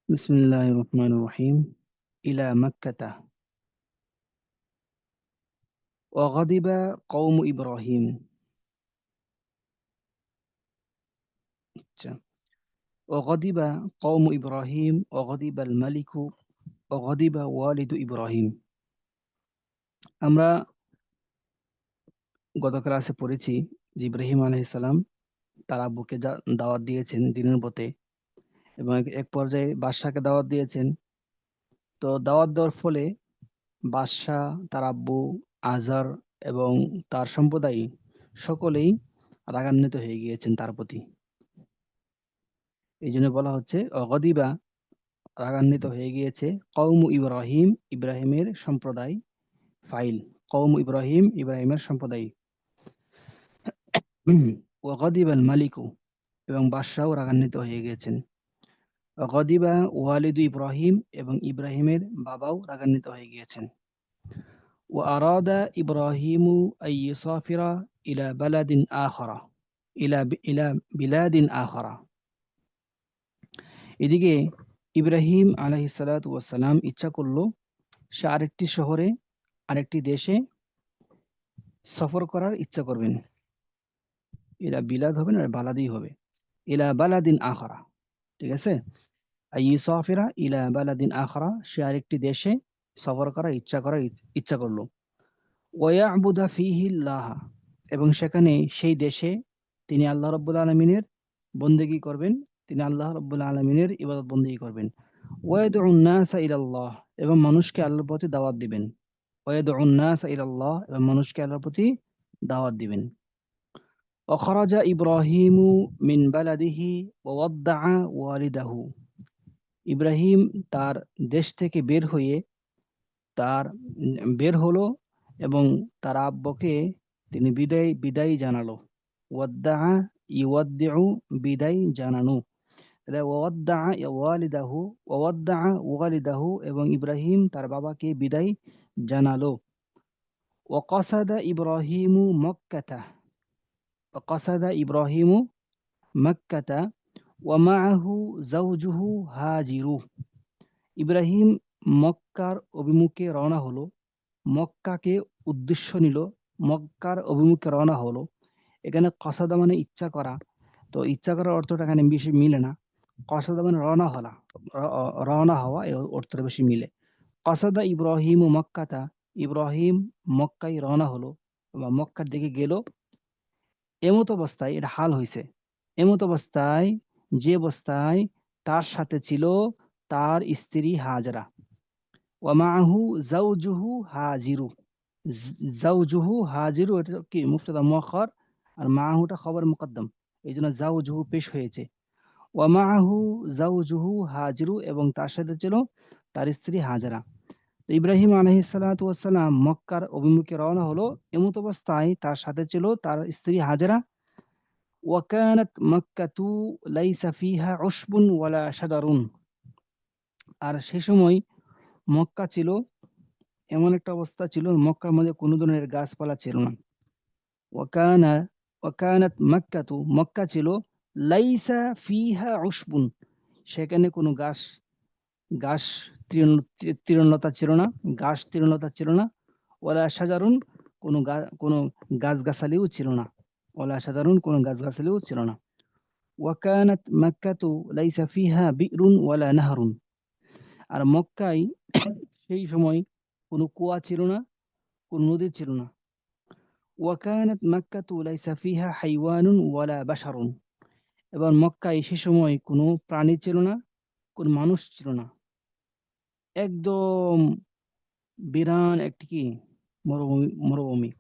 بسم الله الرحمن الرحيم إلى مكة وغضب قوم إبراهيم আচ্ছা। وغضب قوم إبراهيم وغضب الملك وغضب والد إبراهيم আমরা গত ক্লাসে পড়েছি যে ইব্রাহিম আলাইহিস সালাম তার আব্বুকে দাওয়াত দিয়েছেন দিনের পথে এবং এক পর্যায়ে বাদশাকে দাওয়াত দিয়েছেন। তো দাওয়াত দেওয়ার ফলে বাদশা, তার আব্বু, আজার এবং তার সম্প্রদায় সকলেই রাগান্বিত হয়ে গিয়েছেন তার প্রতি। এই জন্য বলা হচ্ছে অগদিবা, রাগান্বিত হয়ে গিয়েছে কওম ইব্রাহিম, ইব্রাহিমের সম্প্রদায়। ফাইল কওম ইব্রাহিম, ইব্রাহিমের সম্প্রদায়। ওয়াগদিবাল মালিকু, এবং বাদশাও রাগান্বিত হয়ে গিয়েছেন। গদিবা ওয়ালিদু ইব্রাহিম, এবং ইব্রাহিমের বাবাও রাগান্বিত হয়ে গিয়েছেন। ওয়া আরাদা ইব্রাহিমু আন ইউসাফিরা ইলা বালাদিন আখরা ইলা ইলা বিলাদিন আখরা। এদিকে ইব্রাহিম আলাইহিস সালাতু ওয়াস সালাম ইচ্ছা করলো সে আরেকটি শহরে, আরেকটি দেশে সফর করার ইচ্ছা করবেন। ইলা বিলাদ হবে না, বালাদি হবে। ইলা বালাদিন আখরা, ঠিক আছে। ইউসাফিরা ইলা বালাদিন আখরা, সে আরেকটি দেশে সফর করার ইচ্ছা করলো। ওয়ায়াবুদা ফিহিল্লাহ, এবং সেখানে সেই দেশে তিনি আল্লাহ রাব্বুল আলামিনের বন্দেগী করবেন, তিনি আল্লাহ রাব্বুল আলামিনের ইবাদত বন্দেগী করবেন। ওয়ায়াদউন নাসা ইলাল্লাহ, এবং মানুষকে আল্লাহর প্রতি দাওয়াত দিবেন। ওয়ায়াদউন নাসা ইলাল্লাহ, এবং মানুষকে আল্লাহর প্রতি দাওয়াত দিবেন। ওখরাজা ইব্রাহিমু মিন বালাদিহি ওয়াদ্দাআ ওয়ালিদাহু, ইব্রাহিম তার দেশ থেকে তার বের হলো এবং তার আব্বকে তিনি বিদায় জানালো। ওয়াদ্দাআ ইউয়াদ্দিউ, বিদায় জানানো। তাহলে ওয়াদ্দাআ ওয়ালিদাহু, ওয়াদ্দাআ ওয়ালিদাহু, এবং ইব্রাহিম তার বাবাকে বিদায় জানালো। ওয়াকাসাদা ইব্রাহিমু মক্কাতা, ওয়াকাসাদা ইব্রাহিমু মক্কাতা ওয়া মাআহু যাওজুহু হাজিরু, ইব্রাহিম মক্কার অভিমুখে রওনা হলো, মক্কাকে উদ্দেশ্য নিল, মক্কার অভিমুখে রওনা হলো। এখানে কসাদা মানে ইচ্ছা করা, তো ইচ্ছা করার অর্থটা এখানে বেশি মিলে না। কসাদা মানে রওনা হওয়া, এই অর্থটা বেশি মিলে। কসাদা ইব্রাহিম ও মক্কাতা, ইব্রাহিম মক্কায় রওনা হলো বা মক্কার দিকে গেল। এমত অবস্থায়, এটা হাল হইছে, এমত অবস্থায় যে অবস্থায় তার সাথে ছিল তার স্ত্রী হাজরা। ওয়ামাহু জাওজুহু হাজিরু, জাওজুহু হাজিরু, এটা কি মুফতাদা মুআক্খার, আর মাহুটা খবর মুকদ্দম, এই জন্য জাওজুহু পেশ হয়েছে। ওয়ামাহু জাওজুহু হাজিরু, এবং তার সাথে ছিল তার স্ত্রী হাজরা। তো ইব্রাহিম আলাইহিস সালাতু ওয়াস সালাম মক্কার অভিমুখে রওনা হলো, এমত অবস্থায় তার সাথে ছিল তার স্ত্রী হাজরা। ওয়াকানাত মক্কাতু লাইসা ফিহা উশবুন ওয়ালা শাজারুন, আর সে সময় মক্কা ছিল, এমন একটা অবস্থা ছিল, মক্কার মধ্যে কোনো ধরনের গাছপালা ছিল না। ওয়াকানা ওয়াকানাত মক্কাতু, মক্কা ছিল, লাইসা ফিহা উশবুন, সেখানে কোনো গাছ তৃণলতা ছিল না, গাছ তৃণলতা ছিল না। ওয়ালা শাজারুন, কোনো গাছগাছালিও ছিল না। ওয়ালা শাজারুন, কোনো গাছগাছালিও ছিল না। ওয়াকানাত মক্কাতু লাইসা ফিহা বিরুন ওয়ালা নাহরুন, আর মক্কায় সেই সময় কোনো কুয়া ছিল না, কোনো নদী ছিল না। ওয়াকানাত মক্কাতু লাইসা ফিহা হাইওয়ানুন ওয়ালা বাশারুন, এবং মক্কায় সে সময় কোনো প্রাণী ছিল না, কোনো মানুষ ছিল না। একদম বিরান একটি কি মরুভূমি,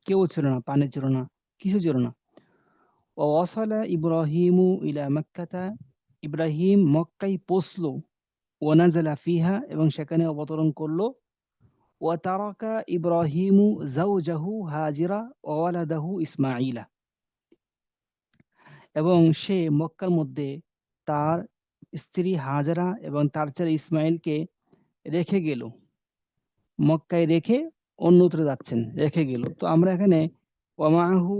কেউ ছিল না, পানি ছিল না, কিছু ছিল না। ওয়াসালা ইব্রাহিমু ইলা মক্কাতা, ইব্রাহিম মক্কায় পৌঁছলো। ওয়ানাজালা ফিহা, এবং সেখানে অবতরণ করলো। ওয়াতারাকা ইব্রাহিমু যাওজাহু হাজিরা ওয়ালাদাহু ইসমাঈলা, এবং সে মক্কার মধ্যে তার স্ত্রী হাজরা এবং তার ছেলে ইসমাইলকে রেখে গেল। মক্কায় রেখে অন্যত্র যাচ্ছেন, রেখে গেল। তো আমরা এখানে ওয়ামাহু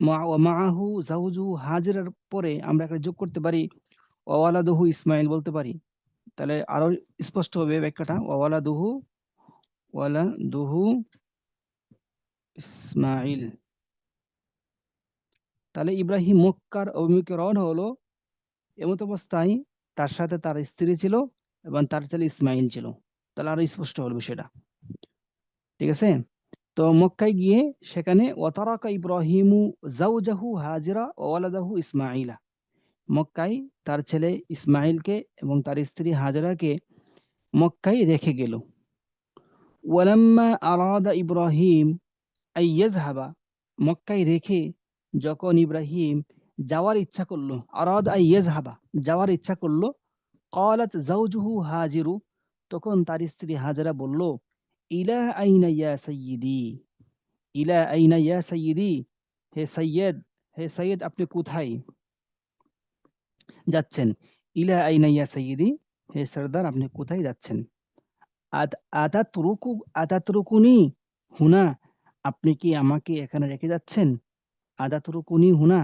ওয়ামাহু জাওজু হাজরার পরে আমরা এখানে যোগ করতে পারি ওয়ালাদহু ইসমাইল বলতে পারি, তাহলে আরো স্পষ্ট হবে ব্যাখ্যাটা, ওয়ালাদুহু, ওয়ালাদুহু ইসমাইল। তাহলে ইব্রাহিম মক্কার অভিমুখে রওনা হলো, এমত অবস্থায় তার সাথে তার স্ত্রী ছিল এবং তার ছেলে ইসমাইল ছিল। তাহলে আরো স্পষ্ট হলো বিষয়টা। ঠিক আছে। তো মক্কায় গিয়ে সেখানে ওয়াতারাকা ইব্রাহিমু জাওজাহু হাজিরা ওয়া ওয়ালাদাহু ইসমাইলা, মক্কায় তার ছেলে ইসমাইলকে এবং তার স্ত্রী হাজরাকে মক্কায় রেখে গেল। ওয়ালাম্মা আরাদা ইব্রাহিম আই ইয়াযহাবা, মক্কায় রেখে যখন ইব্রাহিম যাওয়ার ইচ্ছা করলো, আরাদা আই ইয়াযহাবা, যাওয়ার ইচ্ছা করলো, ক্বালাত যাওজুহু হাজিরু, তখন তার স্ত্রী হাজরা বলল, ইলা আইনা ইয়া সাইয়্যিদি, ইলা আইনা ইয়া সাইয়্যিদি, হে সাইয়্যিদ, হে সাইয়্যিদ আপনি কোথায় যাচ্ছেন? ইলা আইনা ইয়া সাইয়্যিদি, হে সরদার আপনি কোথায় যাচ্ছেন? আত আতাতরুকু আতাতরুকুনি হুনা, আপনি কি আমাকে এখানে রেখে যাচ্ছেন? আতাতরুকুনি হুনা,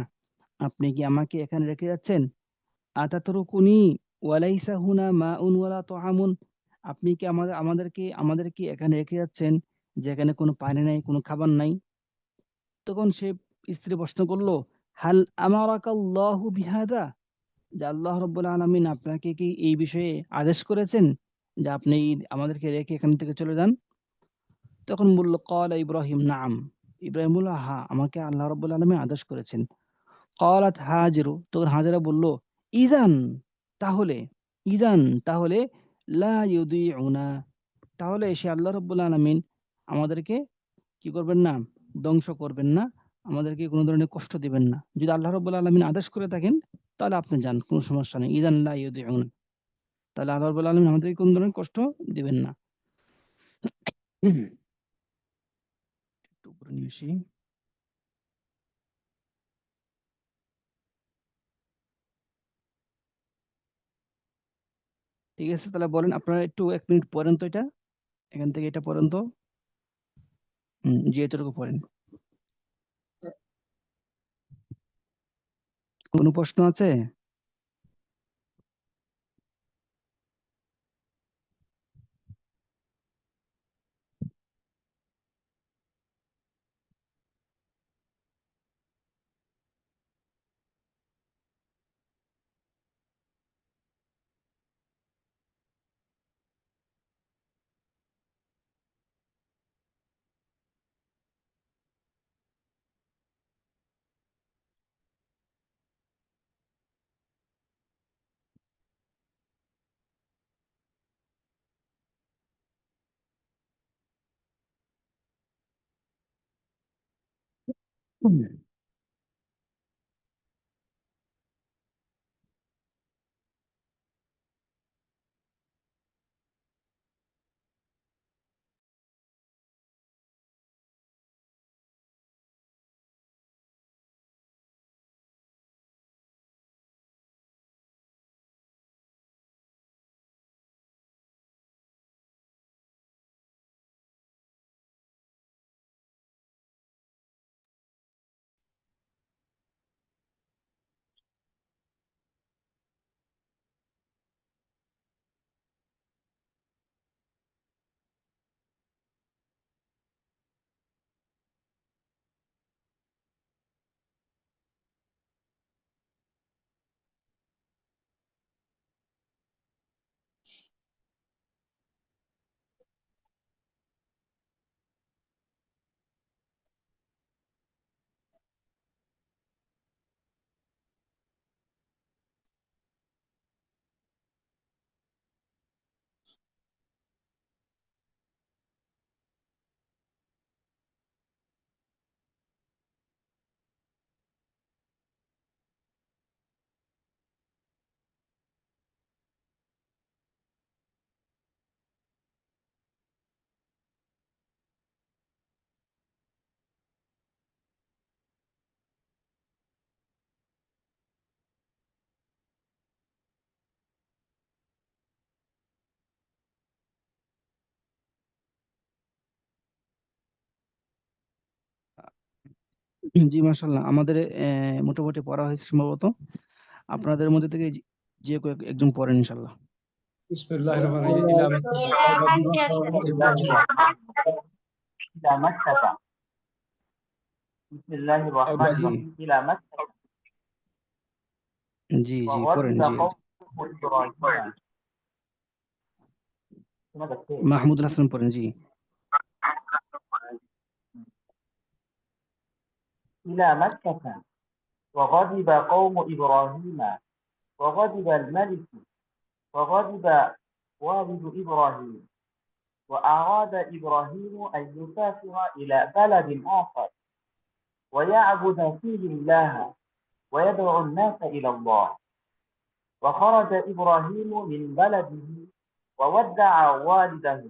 আপনি কি আমাকে এখানে রেখে যাচ্ছেন? আতাতরুকুনি ওয়ালাইসা হুনা মাউন ওয়ালা তাআমুন, আপনি কি আমাদেরকে এখানে রেখে যাচ্ছেন যেখানে কোনো পানি নাই, কোনো খাবার নাই? তখন সে স্ত্রী প্রশ্ন করল, হাল আমারাকাল্লাহু বিহাদা, যে আল্লাহ রাব্বুল আলামিন আপনাকে কি এই বিষয়ে আদেশ করেছেন যে আপনি আমাদেরকে রেখে এখান থেকে চলে যান? তখন বলল, ক্বালা ইব্রাহিম নাম, ইব্রাহিম বলল হ্যাঁ, আমাকে আল্লাহ রাব্বুল আলামিন আদেশ করেছেন। ক্বালাত হাজিরু, তখন হাজেরা বলল, ইযান, তাহলে, ইযান তাহলে, লা ইউদিউনা, তাহলে সে আল্লাহ রাব্বুল আলামিন আমাদেরকে কি করবেন না, ধ্বংস করবেন না, আমাদেরকে কোনো ধরনের কষ্ট দিবেন না। যদি আল্লাহ রাব্বুল আলামিন আদেশ করে থাকেন তাহলে আপনি যান, কোনো সমস্যা নেই। ইযান লা ইউদিউনা, তাহলে আল্লাহ রাব্বুল আলামিন আমাদেরকে কোনো ধরনের কষ্ট দিবেন না। একটু উপরে নিয়ে আসি। ঠিক আছে, তাহলে বলেন আপনারা একটু 1 মিনিট পড়েন তো এটা, এখান থেকে এটা পড়েন তো। জি, এতটুকু পড়েন। কোনো প্রশ্ন আছে? হুম। জি, মাশাআল্লাহ, আমাদের মোটামুটি পড়া হয়েছে সম্ভবত। আপনাদের মধ্যে থেকে যে কেউ একজন পড়েন ইনশাআল্লাহ। Bismillahirrahmanirrahim. Ila Makkah. Bismillahirrahmanirrahim. Ila Makkah. জি জি পড়েন জি মাহমুদুল হাসান পড়েন জি إلى مكة وغضب قوم إبراهيم وغضب الملك وغضب والد إبراهيم وأراد إبراهيم أن يسافر إلى بلد آخر ويعبد فيه الله ويدعو الناس إلى الله وخرج إبراهيم من بلده وودع والده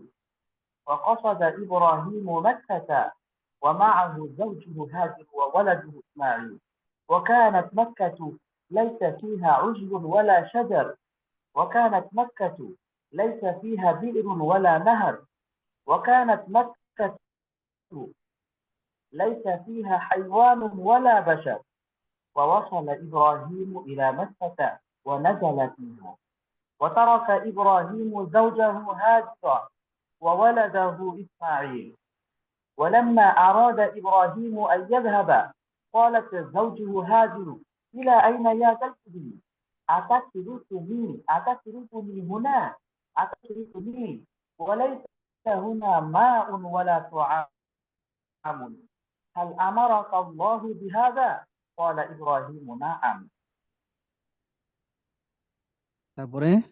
وقصد إبراهيم مكة ومعه زوجه هاجر وولده إسماعيل وكانت مكة ليس فيها عشب ولا شجر وكانت مكة ليس فيها بئر ولا نهر وكانت مكة ليس فيها حيوان ولا بشر ووصل إبراهيم إلى مكة ونزل فيها وترك إبراهيم زوجه هاجر وولده إسماعيل ولما أراد إبراهيم أن يذهب قالت زوجه هاجر إلى أين يا تذهبي أتتركني هنا أتتركني وليس هنا ماء ولا طعام هل أمرك الله بهذا قال إبراهيم نعم তারপরে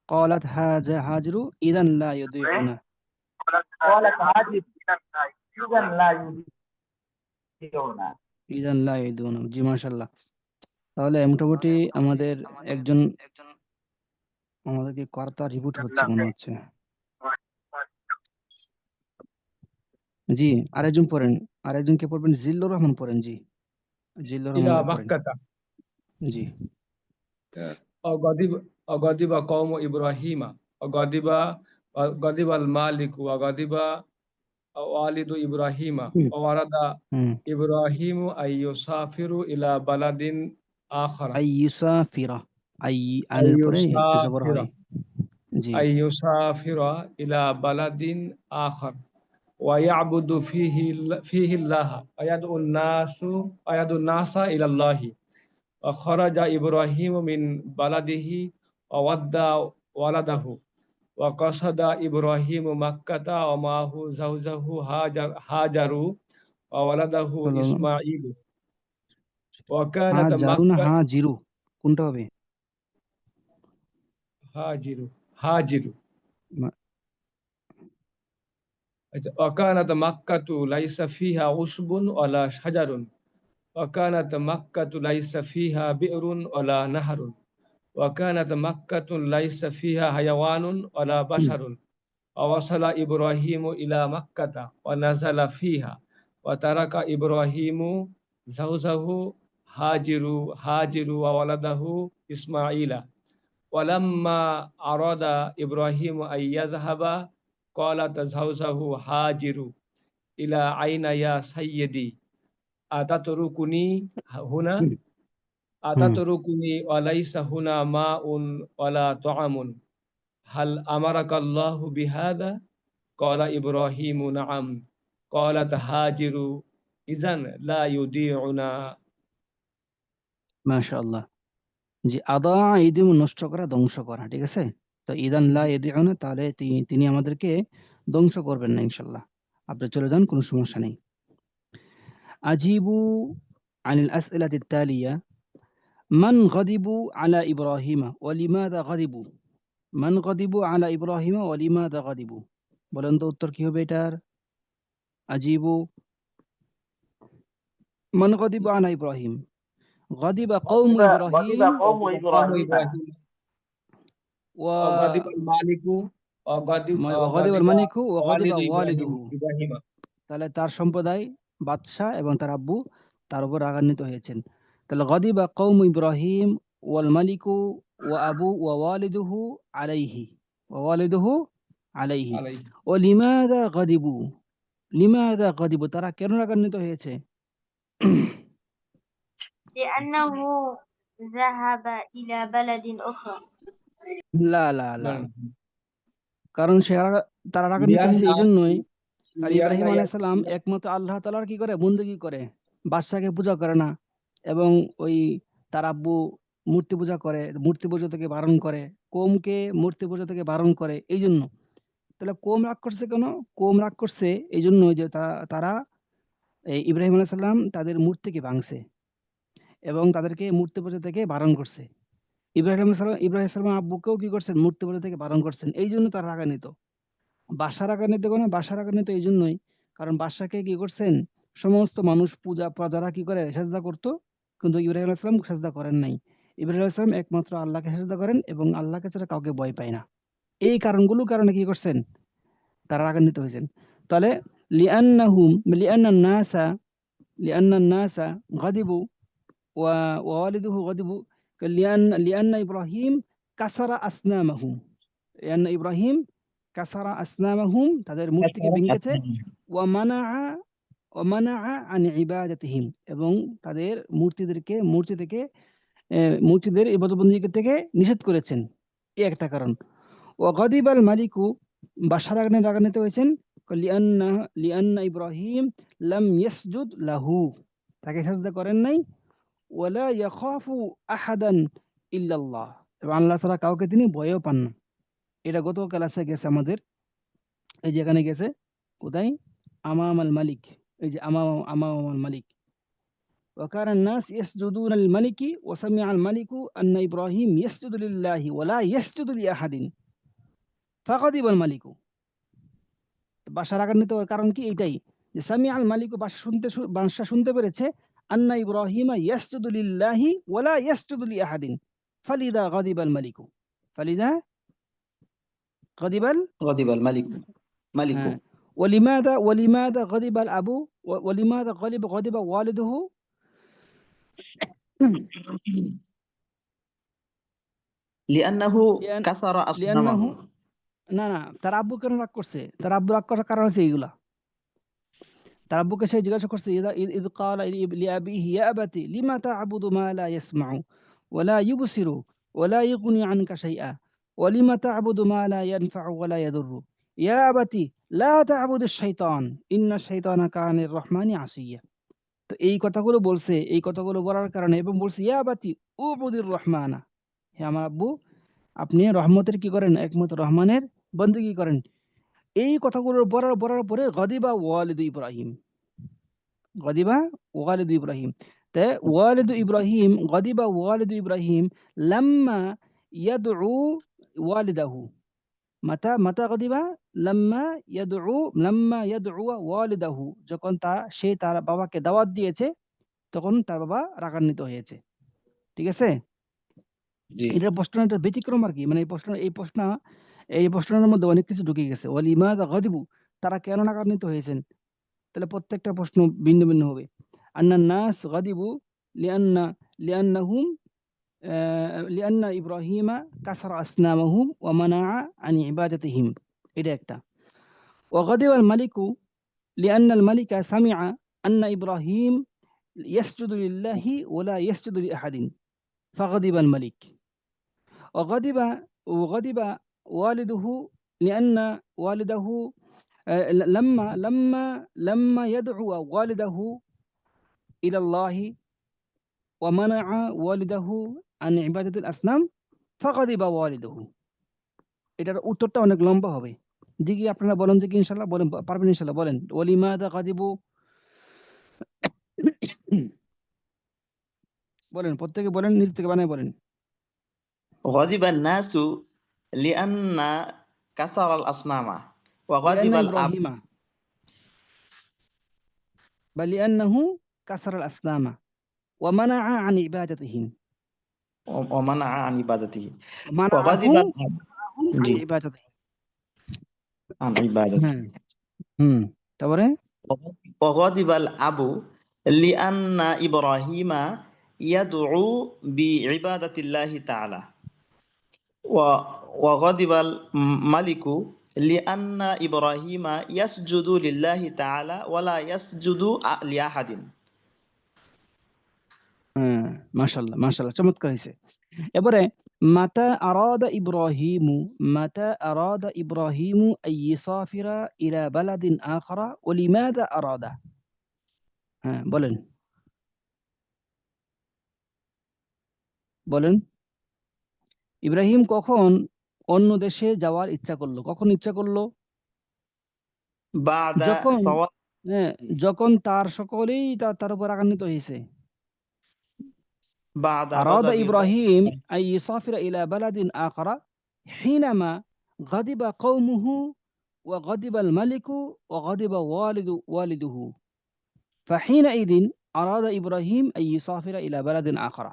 قالت هاجر إذا لا يضيعنا قالت هاجر إذا لا يضيعنا إذا لا يضيعنا জি মাশাআল্লাহ তাহলে মোটামুটি আমাদের একজন আমাদেরকে কর্তা রিবুট হচ্ছে মনে হচ্ছে জি আরেকজন পড়েন আরেকজন কে পড়বেন জিল্লুর রহমান পড়েন জি জিল্লুর إلى রহমান পড়েন مكة জি وغضب قوم إبراهيم وغضب المالك وغضب والد إبراهيم وورد إبراهيم أن يسافر إلى بلد آخر أي يسافر أي আনের পরে একটু জবর হয় জি أن يسافر إلى بلد آخر ويعبد فيه الله ويدعو الناس إلى الله وخرج إبراهيم من بلده وودع ولده وقصد إبراهيم مكة ومعه زوجه هاجر وولده إسماعيل وكانت হাজারু না مكة হাজিরু কোনটা হবে هاجر وكانت مكة ليس فيها عشب ولا شجر وكانت مكة ليس فيها بئر ولا نهر وكانت مكة ليس فيها حيوان ولا بشر ووصل إبراهيم إلى مكة ونزل فيها وترك إبراهيم زوجه هاجر وولده إسماعيل ولما أراد إبراهيم أن يذهب قالت زوجه هاجر إلى أين يا سيدي أتتركني هنا أتتركني وليس هنا ماء ولا طعام هل أمرك الله بهذا قال إبراهيم نعم قالت هاجر إذن لا يضيعنا মাশাআল্লাহ জি আদা ইদিম নষ্ট করা ধ্বংস করা ঠিক আছে তো ইদান লা ইয়াদিউনা তাহলে তিনি আমাদেরকে ধ্বংস করবেন না ইনশাআল্লাহ আপনি চলে যান কোনো সমস্যা নেই আজিবু আনিল আসইলাতি তালিয়া মান গাদিবু আলা ইব্রাহিমা ওয়া লিমাযা গাদিবু মান গাদিবু আলা ইব্রাহিমা ওয়া লিমাযা গাদিবু বলেন তো উত্তর কি হবে এটার আজিবু মান গাদিবু আলা ইব্রাহিম غضب قوم إبراهيم وغضب المالك وغضب الملك وغضب والده إبراهيم তাহলে তার সম্প্রদায় বাদশা এবং তার আব্বু তার উপর রাগান্বিত হয়েছেন তাহলে غضب قوم إبراهيم والملك وأبو ووالده عليه ولماذا غضبوا তারা কেন রাগান্বিত হয়েছে لأنه ذهب إلى بلد أخرى লা লা না, লা না। কারণ তারা রাগান্বিত হয়েছে এই লিয়ান্না জন্যই, কারণ ইব্রাহিম লিয়ান্না আলাইহিস সালাম একমাত্র আল্লাহ তাআলার কি করে বন্দেগী করে, বাদশাকে পূজা করে না, এবং ওই তার আব্বু মূর্তি পূজা করে, মূর্তি পূজা থেকে বারণ করে, কওমকে মূর্তি পূজা থেকে বারণ করে এই জন্য। তাহলে কওম রাগ করছে কেন? কওম রাগ করছে এই জন্য যে তারা এই ইব্রাহিম আলাইহিস সালাম তাদের মূর্তিকে ভাঙছে এবং তাদেরকে মূর্তি পূজা থেকে বারণ করছে। ইব্রাহিম সালাম আব্বুকেও কি করছেন? মূর্তি পূজা থেকে বারণ করছেন, এই জন্য তারা রাগান্বিত। বাদশা রাগান্বিত কেন? বাদশা রাগান্বিত এই জন্যই, কারণ বাদশাকে কি করছেন, সমস্ত মানুষ প্রজারা কি করে সেজদা করতো, কিন্তু ইব্রাহিম আলাইহিস সালাম সেজদা করেন নাই। ইব্রাহিম আলাইহিস সালাম একমাত্র আল্লাহকে সেজদা করেন এবং আল্লাহকে ছাড়া কাউকে ভয় পায় না। এই কারণে কি করছেন, তারা রাগান্বিত হয়েছেন। তাহলে লিআন্নাহুম লিআন্নান নাসা লিআন্নান নাসা গাদিবু ওয়ালিদুহু গাদিবু লিআন্না ইব্রাহিম কাসারা আসনামাহুম, লিআন্না ইব্রাহিম কাসারা আসনামাহুম, তাদের মূর্তিকে ভেঙেছে, ওয়া মানাআ আন ইবাদাতিহিম, এবং তাদের মূর্তিদের ইবাদতবন্দি থেকে নিষেধ করেছেন। এই একটা কারণ। ওয়া গাদিবাল মালিকু, বাদশা রাগান্বিত হয়েছেন, লিআন্না ইব্রাহিম লাম ইয়াসজুদ লাহু, তাকে সাজদা করেন নাই, ওয়ালা ইয়াখাফু আহাদান ইল্লাল্লাহ, এবং আল্লাহ ছাড়া কাউকে তিনি ভয়ও পান না। এটা গত ক্লাসে গেছে আমাদের, এই যে এখানে গেছে কোথায়, আমাম আল মালিক, এই যে আমাম আল মালিক, وكان الناس يسجدون للملك وسمع الملك أن إبراهيم يسجد لله ولا يسجد لأحد فغضب الملك। বাদশা রাগান্বিত হওয়ার কারণ কি? এইটাই যে সামি আল মালিক, বাদশা শুনতে পেরেছে, আন্না ইব্রাহিমা ইয়াসজুদু লিল্লাহি ওয়ালা ইয়াসজুদু লিআহাদিন ফালিদা গাদিবাল মালিকু, ফালিদা গাদিবাল غضب الملك ملك হ্যাঁ ولماذا غضب الأب ولماذا غضب والده لأنه لأن كسر لأنه أصنامه না তার আব্বু কেন রাগ করছে? তার আব্বু রাগ করার কারণ হচ্ছে এইগুলা। তার আব্বুকে সে জিজ্ঞাসা করছে, ইদ ক্বালা লিআবিহি ইয়া আবাতি লিমা তা'বুদু মা লা ইয়াসমাউ ওয়া লা ইউবসিরু ওয়া লা ইগনি আনকা শাইআ ওয়া লিমা তা'বুদু মা লা ইয়ানফা'ু ওয়া লা ইয়াদুররু ইয়া আবাতি লা তা'বুদিশ শাইতান ইন্নাশ শাইতানা কানা লির-রহমানি আসিয়া। তো এই কথাগুলো বলছে, এই কথাগুলো বলার কারণে, এবং বলছে ইয়া আবাতি উবুদির রহমানা, হে আমার আব্বু, আপনি রহমতের কি করেন? একমাত্র রহমানের বন্দেগী করেন। এই কথাগুলো বলার পরে গাদিবা ওয়ালিদু ইব্রাহিম, গাদিবা ওয়ালিদু ইব্রাহিম, তে ওয়ালিদু ইব্রাহিম, গাদিবা ওয়ালিদু ইব্রাহিম লাম্মা ইয়াদউ ওয়ালিদাহু, মাতা গাদিবা লাম্মা ইয়াদউ ওয়ালিদাহু, যখন সে তার বাবাকে দাওয়াত দিয়েছে, তখন তার বাবা রাগান্বিত হয়েছে। ঠিক আছে, জি এটার প্রশ্নটা ব্যতিক্রম আর কি, মানে এই প্রশ্নের মধ্যে অনেক কিছু ঢুকে গেছে। ওয়ালিমাযা গাদিবু, তারা কেন রাগান্বিত হয়েছেন? তাহলে প্রত্যেকটা প্রশ্ন ভিন্ন ভিন্ন হবে। আন্নান নাস গাদিবু লিআন্না লিআন্নাহুম লিআন্না ইব্রাহিমা কাসারা আসনামাহুম ওয়া মানাআ আন ইবাদাতিহিম, এটা একটা। ওয়া গাদিবাল মালিকু লিআন্নাল মালিকা সামিআ আন্না ইব্রাহিম ইয়াসজুদু লিল্লাহি ওয়া লা ইয়াসজুদু লিআহাদিন ফাগাদিবাল মালিক। وغضب وغضب والده لأن والده لما يدعو والده إلى الله ومنع والده عن عبادة الأصنام فغضب والده। এটার উত্তরটা অনেক লম্বা হবে। দেখি আপনারা বলেন যে কি, ইনশাআল্লাহ বলেন, পারবেন ইনশাআল্লাহ, বলেন ওয়ালিমাযা গাদিবু, বলেন প্রত্যেকে বলেন, নিজ থেকে বানায় বলেন। غضب الناس لأن كسر الأصنام وغضب লিআন্না الأب ইব্রাহিমা বা লিআন্নাহু কাসারা আল আসনামা ওয়া মানাআ আন ইবাদাতিহিম, ومنع عن عبادته মানাআহু وغضب الأب আন জি ইবাদাতিহিম। عن عبادته হ্যাঁ, তারপরে وغضب الأب لأن إبراهيم يدعو بعبادة الله تعالى وغضب الملك لأن إبراهيم يسجد لله تعالى ولا يسجد لأحد মাশাআল্লাহ মাশাআল্লাহ, চমৎকার হয়েছে। এবারে متى أراد إبراهيم متى أراد إبراهيم أن يسافر إلى بلد آخر ولماذا أراد বলেন বলেন ইব্রাহিম কখন অন্য দেশে যাওয়ার ইচ্ছা করলো কখন ইচ্ছা করলো بعد যখন فوات হ্যাঁ, যখন তার সকলেই তার উপর রাগান্বিত হয়েছে بعد أراد غضب إبراهيم أن يسافر إلى بلد آخر حينما غضب قومه وغضب الملك وغضب والده فحينئذ أراد إبراهيم أن يسافر إلى بلد آخر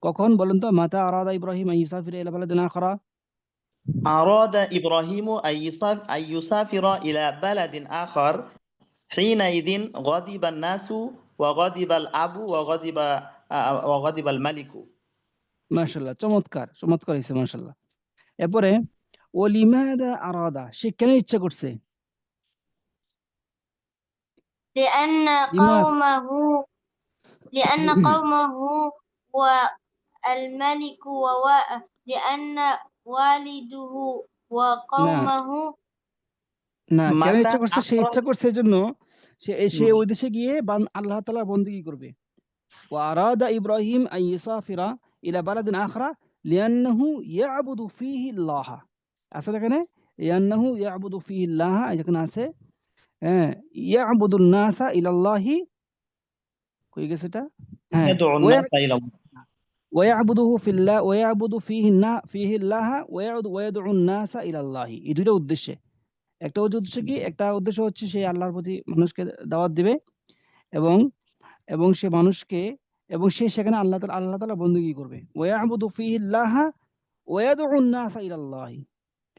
কখন বলেন তো মাতা আরাদা ইব্রাহিম আন ইউসাফিরা ইলা বালাদিন আখরা أراد إبراهيم أن يسافر إلى بلد آخر حينئذ غضب الناس وغضب الأب وغضب الملك মাশাআল্লাহ চমৎকার চমৎকার হয়েছে মাশাআল্লাহ এরপরে ওলিমাদা আরাদা সে কেন ইচ্ছা করছে لأن লিমাদ قومه لأن قومه والملك لأن والده وقومه না কেন متى ইচ্ছা করছে সে أراد ইচ্ছা করছে এজন্য সে ওই দেশে গিয়ে আল্লাহ তাআলার বندگی করবে وأراد إبراهيم أن يسافر إلى بلد آخر لأنه يعبد فيه الله আছে এখানে لأنه يعبد فيه الله এখানে আছে يعبد الناس إلى الله কই গেছে এটা হ্যাঁ يدعو الناس إلى الله ويعبده في الله ويعبد فيه الله ويدعو الناس إلى الله এই দুটো উদ্দেশ্যে একটা উদ্দেশ্য কি একটা উদ্দেশ্য হচ্ছে সে আল্লাহর প্রতি মানুষকে দাওয়াত দিবে এবং এবং সে মানুষকে এবং সে সেখানে আল্লাহ তাআলা বندگی করবে ওয়ায়াবুদু ফিহিল্লাহ ওয়ায়াদউ الناس ইলা আল্লাহ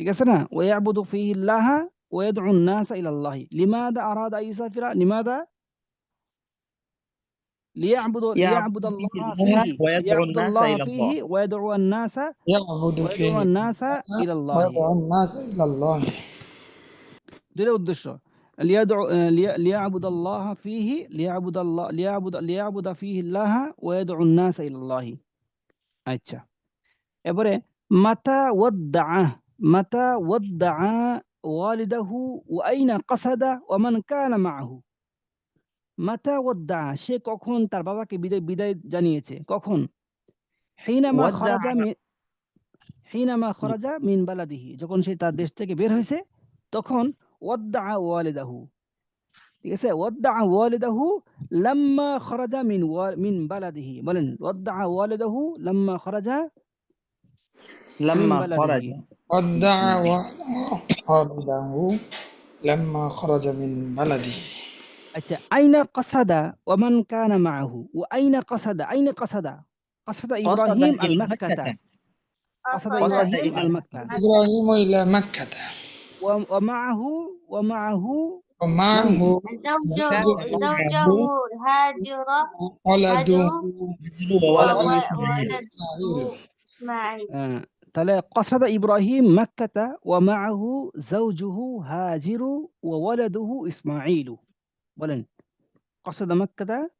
ঠিক আছে না ওয়ায়াবুদু ফিহিল্লাহ ওয়ায়াদউ الناس ইলা আল্লাহ লিমাযা আরাদা ইসাফিরা লিমাযা ليعبد يعبد الله فيه فيه الله ويدعو ليعبد الناس الله إلى فيه الله ويدعو الناس يعبد فيه إلى الله ويدعو الناس إلى الله দুটো উদ্দেশ্য ليعبد الله فيه ليعبد فيه الله ويدعو الناس إلى الله আচ্ছা এবারে মাতা ওয়াদ্দা والده وأين قصد ومن كان معه মাতা ওয়াদ্দা সে কখন তার বাবাকে বিদায় জানিয়েছে কখন حينما ودع খরাজা মিন বালাদিহি যখন সে তার দেশ থেকে বের হয়েছে তখন ওয়াদ্দা ওয়ালিদাহু ঠিক আছে ওয়াদ্দা ওয়ালিদাহু লাম্মা খরাজা মিন বালাদিহি বলেন ওয়াদ্দা ওয়ালিদাহু লাম্মা খরাজা মিন لما বালাদিহি خرج ودع والده لما خرج من بلده আচ্ছা আইনা কাসাদা ওয়ামান কানা মাআহু ওয়া আইনা কাসাদা কাসাদা قصد ইব্রাহিম আল إلى মাক্কাতা مكة قصد قصد إبراهيم إلى المكة إبراهيم إلى مكة ومعه ومعه زوجه هاجر ولده وولده وولده إسماعيل إسماعيل তাহলে قصد إبراهيم مكة ومعه زوجه هاجر وولده إسماعيل বলেন قصد مكة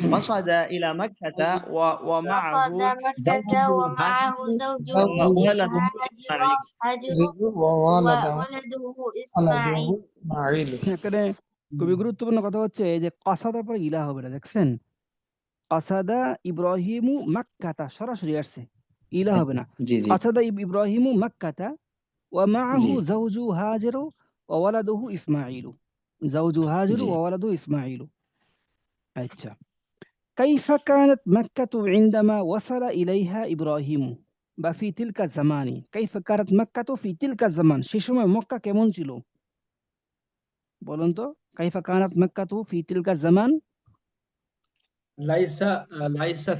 قصد إلى مكة ومعه قصد مكة ومعه زوجه وولده هاجر وولده وولده إسماعيل إسماعيل এখানে খুবই গুরুত্বপূর্ণ কথা হচ্ছে যে কাসাদার পরে ইলা হবে না দেখছেন কাসাদা ইব্রাহিমু মাক্কাতা সরাসরি আসছে ইলা হবে না জি জি কাসাদা ইব্রাহিমু মাক্কাতা ওয়া মাআহু জি যাওজু হাজিরু ওয়া ওয়ালাদুহু ইসমাঈলু যাওজু হাজিরু জি ওয়া ওয়ালাদুহু ইসমাঈলু আচ্ছা كيف كانت مكة عندما وصل إليها إبراهيم বা في تلك الزمان كيف كانت مكة في تلك الزمان সেই সময় মক্কা কেমন ছিল বলুন তো كيف كانت مكة في تلك الزمان ليس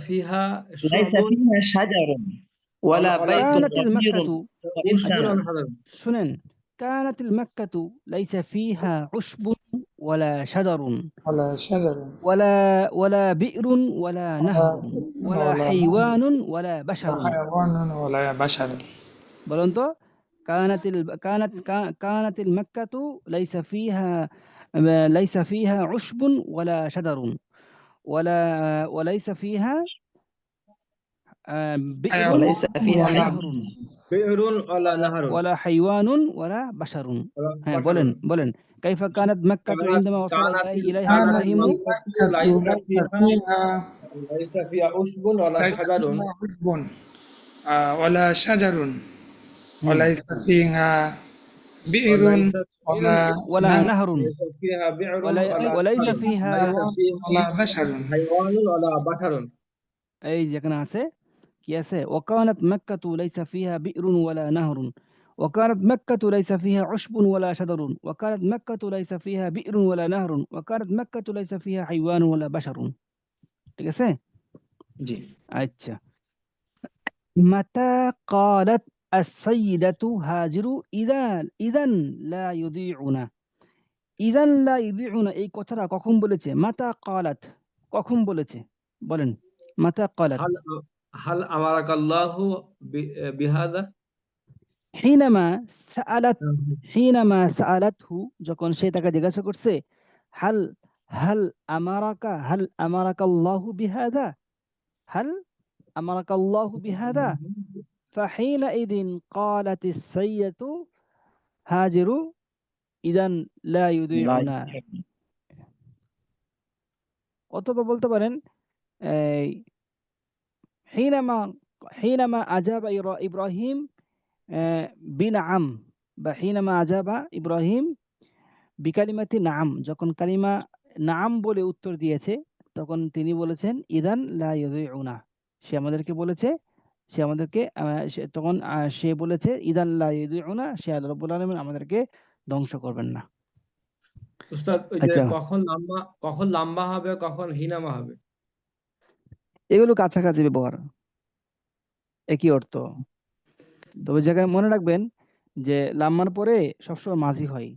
فيها ليس شعب فيها شجر ولا ولا بيت كانت ضرير المكة عشب আচ্ছা ولا حجر শুনেন كانت المكة ليس فيها عشب ولا شجر ولا شجر ولا بئر ولا نهر ولا ولا حيوان ولا بشر حيوان ولا بشر বলুন তো كانت المكة ليس فيها عشب ولا شجر وليس فيها বি'রুন وليس فيها ولا নাহরুন بئر ولا نهر ওয়ালা হাইওয়ানুন ওয়ালা বাশারুন। ولا হ্যাঁ, بشر বলেন কাইফা কানাত মাক্কাতু كانت ইনদামা ওয়াসালা كانت ইলাইহা كانت ইব্রাহিমু مكة مكة ليس فيها عشب ولا ليس شجر فيها عشب ولا شجر হুম, وليس فيها بئر وليس ولا ওয়ালা نهر নাহরুন ليس فيها بئر ولا ওয়ালাইসা نهر ফিহা ليس فيها ولا بشر حيوان ولا بشر এই যেখানে আছে কি আছে ওয়াকানাত মাক্কাতু লাইসা ফিহা বি'রুন ওয়ালা নাহরুন ওয়াকানাত মাক্কাতু লাইসা ফিহা উশবুন ওয়ালা শাজারুন ওয়াকানাত মাক্কাতু লাইসা ফিহা বি'রুন ওয়ালা নাহরুন ওয়াকানাত মাক্কাতু লাইসা ফিহা হাইওয়ানুন ওয়ালা বাশারুন। ঠিক আছে? জি। আচ্ছা, মাতা ক্বালাত আস-সাইয়্যিদাতু হাজিরু ইযান লা ইউদিউনা। ইযান লা ইউদিউনা এই কথাটা কখন বলেছে? মাতা ক্বালাত কখন বলেছে? বলেন, মাতা ক্বালাত। هل هل أمرك الله بهذا؟ হিনামা সাআলাত হিনামা সাআলাতহু যখন সে তাকে জিজ্ঞাসা করছে, হাল হাল হাল আমারাকাল্লাহু বিহাদা, হাল আমারাকাল্লাহু বিহাদা ফাহিনাইদিন ক্বালাতিস সাইয়্যিদাতু হাজিরু ইযান লা ইউদিউনা। অথবা বলতে পারেন এই হিনামা হিনামা আজাবা ইব্রাহিম বিনআম বা হিনামা আজাবা ইব্রাহিম বিকালিমাতি নাম, যখন কালিমা নাম বলে উত্তর দিয়েছে তখন তিনি বলেছেন ইদান লা ইউযিউনা, সে আমাদেরকে বলেছে সে আমাদেরকে তখন সে বলেছে ইদান লা ইউযিউনা, সে আল্লাহ রাব্বুল আলামিন আমাদেরকে ধ্বংস করবেন না। উস্তাদ ওই যে আচ্ছা, কখন লম্বা হবে কখন হিনামা হবে? এগুলো কাছাকাছি ব্যবহার, একই অর্থ। তবে যেখানে মনে রাখবেন যে লাম্মার পরে সবসময় মাঝি হয়,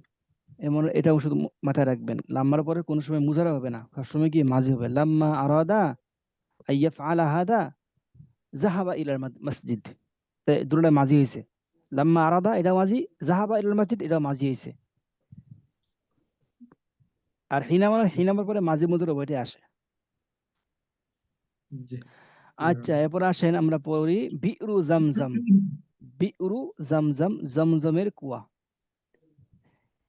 এমন এটাও শুধু মাথায় রাখবেন। লাম্মার পরে কোনো সময় মুজারা হবে না, সবসময় কি মাঝি হবে। লাম্মা আরাদা আইয়াফআলা হাদা যাহাবা ইলাল মসজিদ, দুটোটা মাঝি হয়েছে। লাম্মা আরাদা এটা মাঝি, যাহাবা ইলাল মসজিদ এটা মাঝি হয়েছে। আর হিনামার পরে মাঝি মুজুর উভয়টাই আসে। জি। আচ্ছা, এরপর আসেন আমরা পড়ি বি'রু জামজাম। বি'রু জামজাম, জমজমের কুয়া।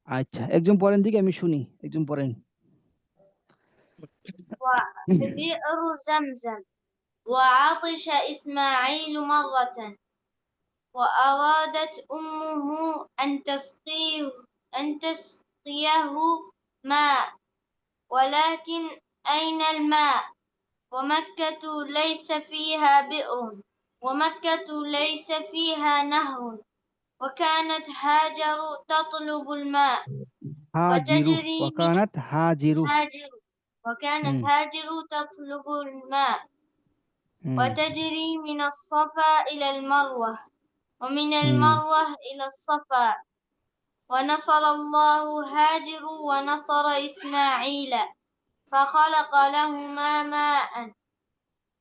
আচ্ছা, একজন পড়েন দিকে, আমি শুনি, একজন পড়েন। وبئر زمزم وعطش إسماعيل مرة وأرادت أمه أن تسقيه ماء ولكن أين الماء ومكة ليس فيها بئر ومكة ليس فيها نهر وكانت هاجر تطلب الماء হাজিরু وتجري من ওয়াকানাত হাজিরু। هاجر وكانت হুম هاجر تطلب الماء হুম وتجري من الصفا إلى المروة ومن হুম المروة إلى الصفا ونصر الله هاجر ونصر إسماعيل فخلق لهما ماء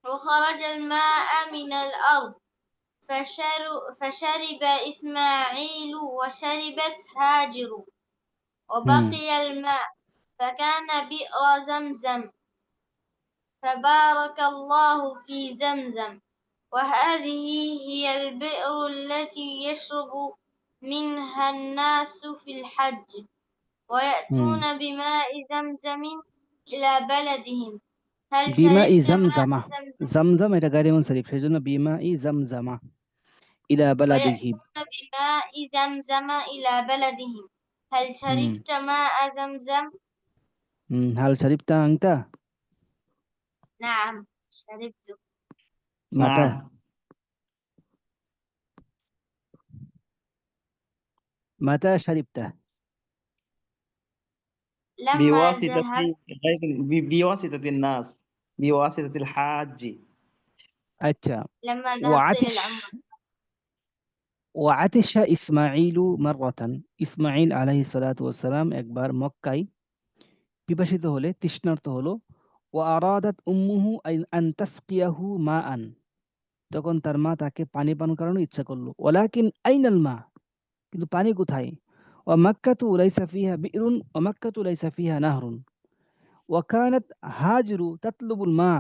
وخرج الماء من الأرض فشرب إسماعيل وشربت هاجر হুম وبقي الماء فكان بئر زمزم فبارك الله في زمزم وهذه هي البئر التي يشرب منها الناس في الحج হুম ويأتون بماء زمزم إلى بلدهم هل বিমা ই شربت ماء জামজামা। زمزم জামজাম এটা গায়রে মুনসারিফ, সেজন্য বিমা ই জামজামা ইলা বালাদিহি। ويأتون بماء زمزم إلى بلدهم هل হুম شربت ماء زمزم হাল শারিফতা আংতা نعم شربت মাতা نعم. মাতা শারিফতা। لما بواسطة ذهبت بواسطة الناس، بواسطة الحاج. আচ্ছা, لما ذهبت إلى ওয়াতিশ العمرة ওয়াতিশা ইসমাইলু মাররাতান, ইসমাইল আলাইহিস সালাতু ওয়াস সালাম একবার মক্কায় পিপাসিত হলে, তৃষ্ণার্ত হলো। ওয়া আরাদাত উম্মুহু আন তাসকিয়াহু মাআন, তখন তার মা তাকে পানি পান করানোর ইচ্ছা করলো। ওয়ালাকিন আইনাল মা, কিন্তু পানি কোথায়? ওয়া মাক্কাতু লাইসা ফিহা বি'রুন ওয়া মাক্কাতু লাইসা ফিহা নাহরুন ওয়া কানাত হাজিরু তাতলুবুল মা,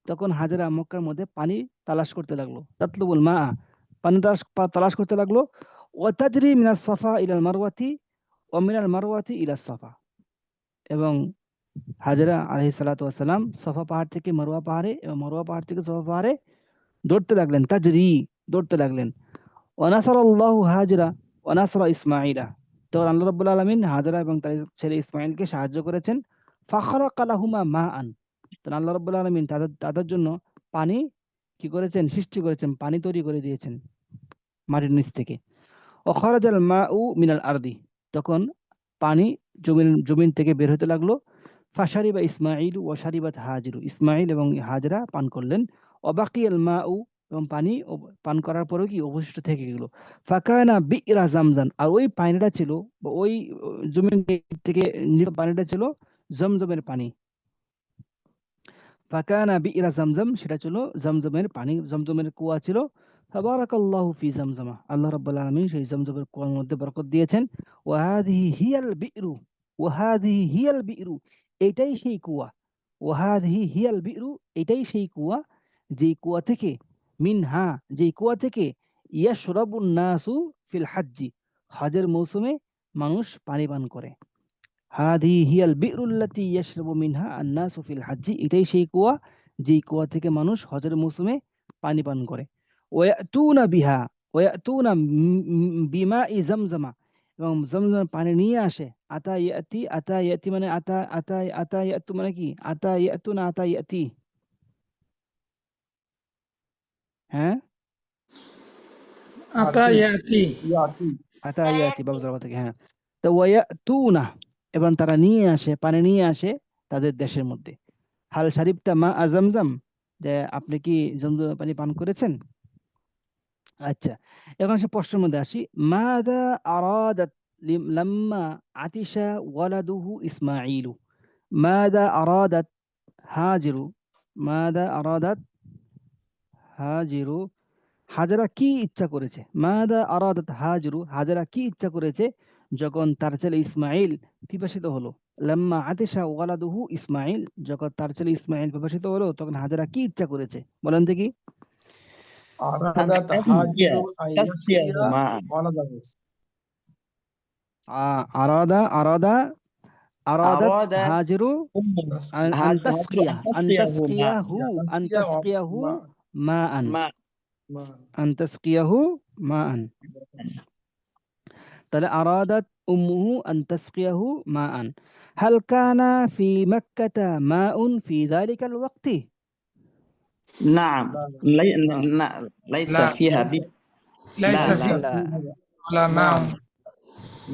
তখন হাজেরা মক্কার মধ্যে পানি তালাশ করতে লাগলো, তাতলুবুল মা, পানি তালাশ করতে লাগলো। ওয়া তাজরি মিনাস সাফা ইলাল মারওয়াতি ওয়া মিনাল মারওয়াতি ইলাস সাফা, এবং হাজেরা আলাইহিস সালাতু ওয়াস সালাম সাফা পাহাড় থেকে মারওয়া পাহাড়ে এবং মারওয়া পাহাড় থেকে সাফা পাহাড়ে দৌড়তে লাগলেন, তাজরি দৌড়তে লাগলেন। ওয়া নাসারাল্লাহু হাজরা ওয়া নাসরা ইসমাঈলা, তখন আল্লাহ রাব্বুল আলামিন হাজরা এবং তার ছেলে ইসমাঈলকে সাহায্য করেছেন। ফাখালাকা লাহুমা মাআন, তখন আল্লাহ রাব্বুল আলামিন তাদের জন্য পানি কি করেছেন, সৃষ্টি করেছেন, পানি তৈরি করে দিয়েছেন মাটির নিচ থেকে। ও খরাজাল মাউ মিনাল আরদি, তখন পানি জমিন থেকে বের হতে লাগলো। ফাশারিবা ইসমাঈল ও শারিবাত হাজিরু, ইসমাঈল এবং হাজরা পান করলেন। অবাকিয়াল মাউ, এবং পানি পান করার পরেও কি অবশিষ্ট থেকে গেল। ফাকানা বিইরা জামজাম, আর ওই পানিটা ছিল বা ওই জমিন থেকে নির্গত পানিটা ছিল জমজমের পানি। ফাকানা বিইরা জামজাম, সেটা ছিল জমজমের পানি, জমজমের কুয়া ছিল। ফাবারাকাল্লাহু ফি জামজামা, আল্লাহ রাব্বুল আলামিন সেই জমজমের কুয়ার মধ্যে বরকত দিয়েছেন। ওয়াহাদিহি হিয়াল বিইরু, ওয়াহাদিহি হিয়াল বিইরু, এটাই সেই কুয়া। ওয়াহাদিহি হিয়াল বিইরু, এটাই সেই কুয়া, যেই কুয়া থেকে মিনহা, যেই কুয়া থেকে ইয়াশরাবুন নাসু ফিল হাজ্জি, হজের মৌসুমে মানুষ পানি পান করে। হাদিহি হিয়াল বিরুল্লাতি ইয়াশরাবু মিনহা আন-নাসু ফিল হাজ্জি, এটাই সেই কুয়া, যেই কুয়া থেকে মানুষ হজের মৌসুমে পানি পান করে। ওয়ায়াতুনা বিহা, ওয়ায়াতুনা বিমাই জামজামা, এবং জমজমের পানি নিয়ে আসে। আতা ইয়াতি, আতা ইয়াতি মানে আতা, আতা আতা ইয়াতু মানে কি, আতা ইয়াতুনা আতা ইয়াতি, হ্যাঁ আতা আতি ইয়াতি, ইয়াতি আতা ইয়াতি বাবু জবাব থেকে, হ্যাঁ। তো ওয়ায়াতুনা, এবং তারা নিয়ে আসে, পানি নিয়ে আসে তাদের দেশের মধ্যে। হাল শারিবতা মা আজমজম, যে আপনি কি জমজমের পানি পান করেছেন? আচ্ছা, এখন সে প্রশ্নের মধ্যে আসি। মাদা আরাদাত লাম্মা আতিশা ওয়ালাদুহু ইসমাঈলু, মাদা আরাদাত হাজিরু, মাদা আরাদাত হাজিরু, হাজারা কি ইচ্ছা করেছে? মাদা আরাদাত হাজিরু, হাজারা কি ইচ্ছা করেছে যখন তার ছেলে ইসমাঈল পিপাসিত হলো? লাম্মা আতিশা ওয়ালাদুহু ইসমাঈল, যখন তার ছেলে ইসমাঈল পিপাসিত হলো তখন হাজারা কি ইচ্ছা করেছে, বলেন দেখি। আরাদাত হাজিরু আন ইয়াসকিয়া ماء. ওয়ালাদাহু আরাদা আরাদা আরাদাত أراد হাজিরু তাসকিয়া আন هاجر তাসকিয়া, أن আন تسقيه ماء. তাসকিয়াহু, আন তাসকিয়া তাসকিয়াহু মা মাআন, ماء. মা আন তাসকিয়াহু মাআন। তাহলে আরাদাত উম্মুহু আন তাসকিয়াহু মাআন। হাল কানা ফি মক্কাতা মাউন ফি যালিকাল ওয়াক্তি? نعم. লা ليس لا فيها লাইসা ليس لا في লাইসা لا ফিহা ولا ماء. মাউন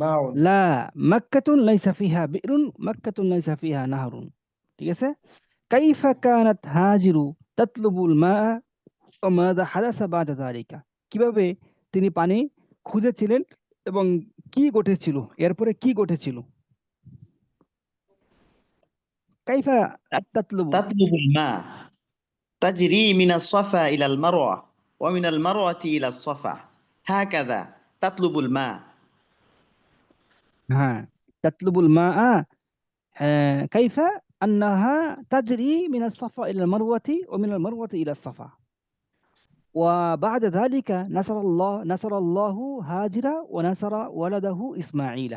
মাউন লা, মক্কাতুন লাইসা ফিহা বিরুন, মক্কাতুন লাইসা ফিহা নাহরুন। ঠিক আছে। কাইফা কানাত হাজিরু তাতলুবুল মা ওয়া মাযা হাদাসা বাদা যালিকা, কিভাবে তিনি পানি খুঁজেছিলেন এবং কি ঘটেছিল, এরপরে কি ঘটেছিল? কাইফা তাতলুবু, تطلب الماء، تجري من الصفا إلى المروة ومن المروة إلى الصفا، هكذا تطلب الماء. হ্যাঁ, তাতলুবুল মা كيف أنها تجري من الصفا إلى المروة ومن المروة إلى الصفا. وبعد ذلك نصر الله هاجر ونصر ولده إسماعيل،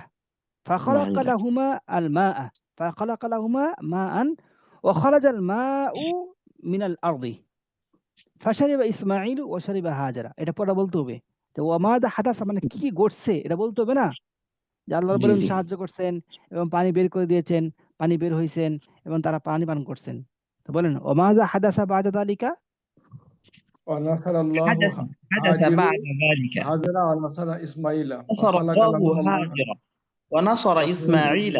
فخلق إسماعيل. لهما الماء، فخلق لهما ماء وخرج الماء من الأرض فشرب إسماعيل وشرب هاجر। এটা পড়া বলতে হবে। তো ওয়ামাদা হাদাসা মানে কি কি ঘটছে এটা বলতে হবে না, যে আল্লাহ রাব্বুল জি আলামিন জি। সাহায্য করছেন এবং পানি বের করে দিয়েছেন, পানি বের হইছেন এবং তারা পানি পান করছেন। তো বলেন ওমাযা হাদাসা বাদা যালিকা? ওয়া নাসারাল্লাহু حدث حدث হাজিরু بعد ذلك. হাজরা ওয়া নাসারা ইসমাঈলা ওয়া نصر খালাকা الله লাহুমা মা'আন هاجر ونصر ওয়া إسماعيل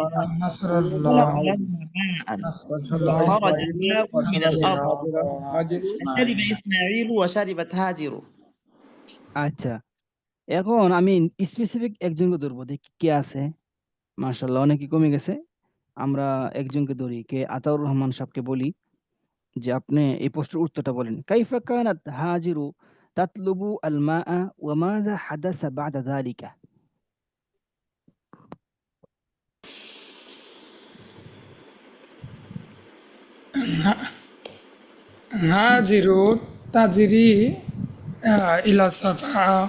نصر وخلق الله، لهما ماء نصر وشرب الله، وخرج إسماعيل الماء من وشرب الأرض، هاجر هاجر فشرب إسماعيل. إسماعيل وشربت هاجر. আচ্ছা, এখন আমি স্পেসিফিক একজনকে ধরবো, দেখি কে আছে। মাশাআল্লাহ, অনেকে কমে গেছে। আমরা একজনকে ধরি, কে আতাউর রহমান সাহেবকে বলি যে আপনি এই প্রশ্নের উত্তরটা বলেন। কাইফা কানাত হাজিরু তাতলুবু আল মাআ ওয়া মাযা হাদাসা বাদা যালিকা? هاجر تجري إلى الصفا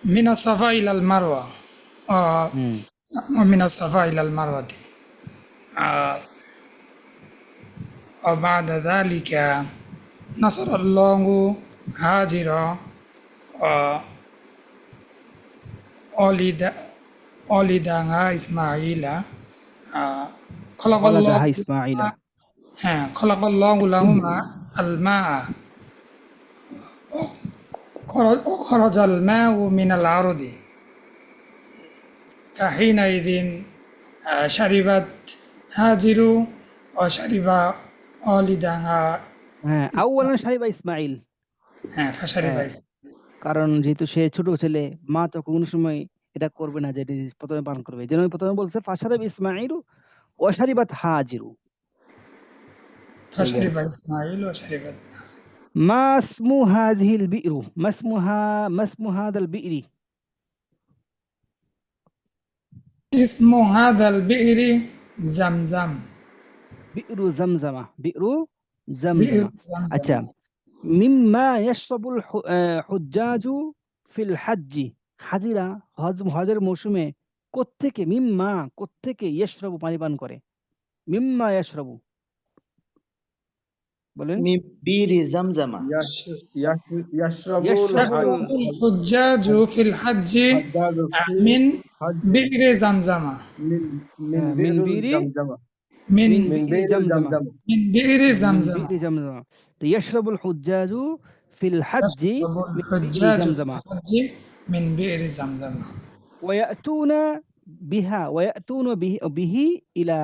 من الصفا إلى المروة হুম ومن الصفا إلى المروة آه، وبعد ذلك نصر الله هاجر ولد ولدها إسماعيل خلق الله ওয়ালাদাহা ইসমাঈলা خلق الله لهما الماء وخرج الماء من الأرض فحينئذ شربت هاجر وشرب والدها হ্যাঁ আউয়ালান সারিবা ইসমাঈল فشرب হ্যাঁ কারণ যেহেতু সে ছোট ছেলে মা তো কোনো সময় এটা করবে না যে এটি প্রথমে পান করবে যেন প্রথমে বলছে ফাশারাব ইসমাঈলু ওয়াশারিবাত হাজিরু yes فشرب إسماعيل وشربت মা ইসমু হাযিহিল বিরু মা ইসমু হাদাল বিরি اسم هذا البئر زمزم বিরু জামজামা বিরু بئر জামজামা আচ্ছা زمزم মিম্মা ইয়াশরাবুল হুজ্জাজু ফিল হাজ্জি হাজিরা হজের মৌসুমে কোত্থেকে ইয়াশরাবু পানি পান করে মিম্মা ইয়াশরাবু বলেন من بير زمزم يشرب يشرب يشرب الحجاج في الحج الحجاج في من حج بئر زمزم من হ্যাঁ, بئر মিন বিরি زمزم من মিন من বিরি بئر জামজামা زمزم من بئر মিন زمزم বিরি জামজামা তো ইয়াশরাবুল হুজ্জাজু ফিল হাজ্জি يشرب মিন বিরি الحجاج في জামজামা الحج من بئر زمزم ওয়ায়াতুনা বিহি ইলা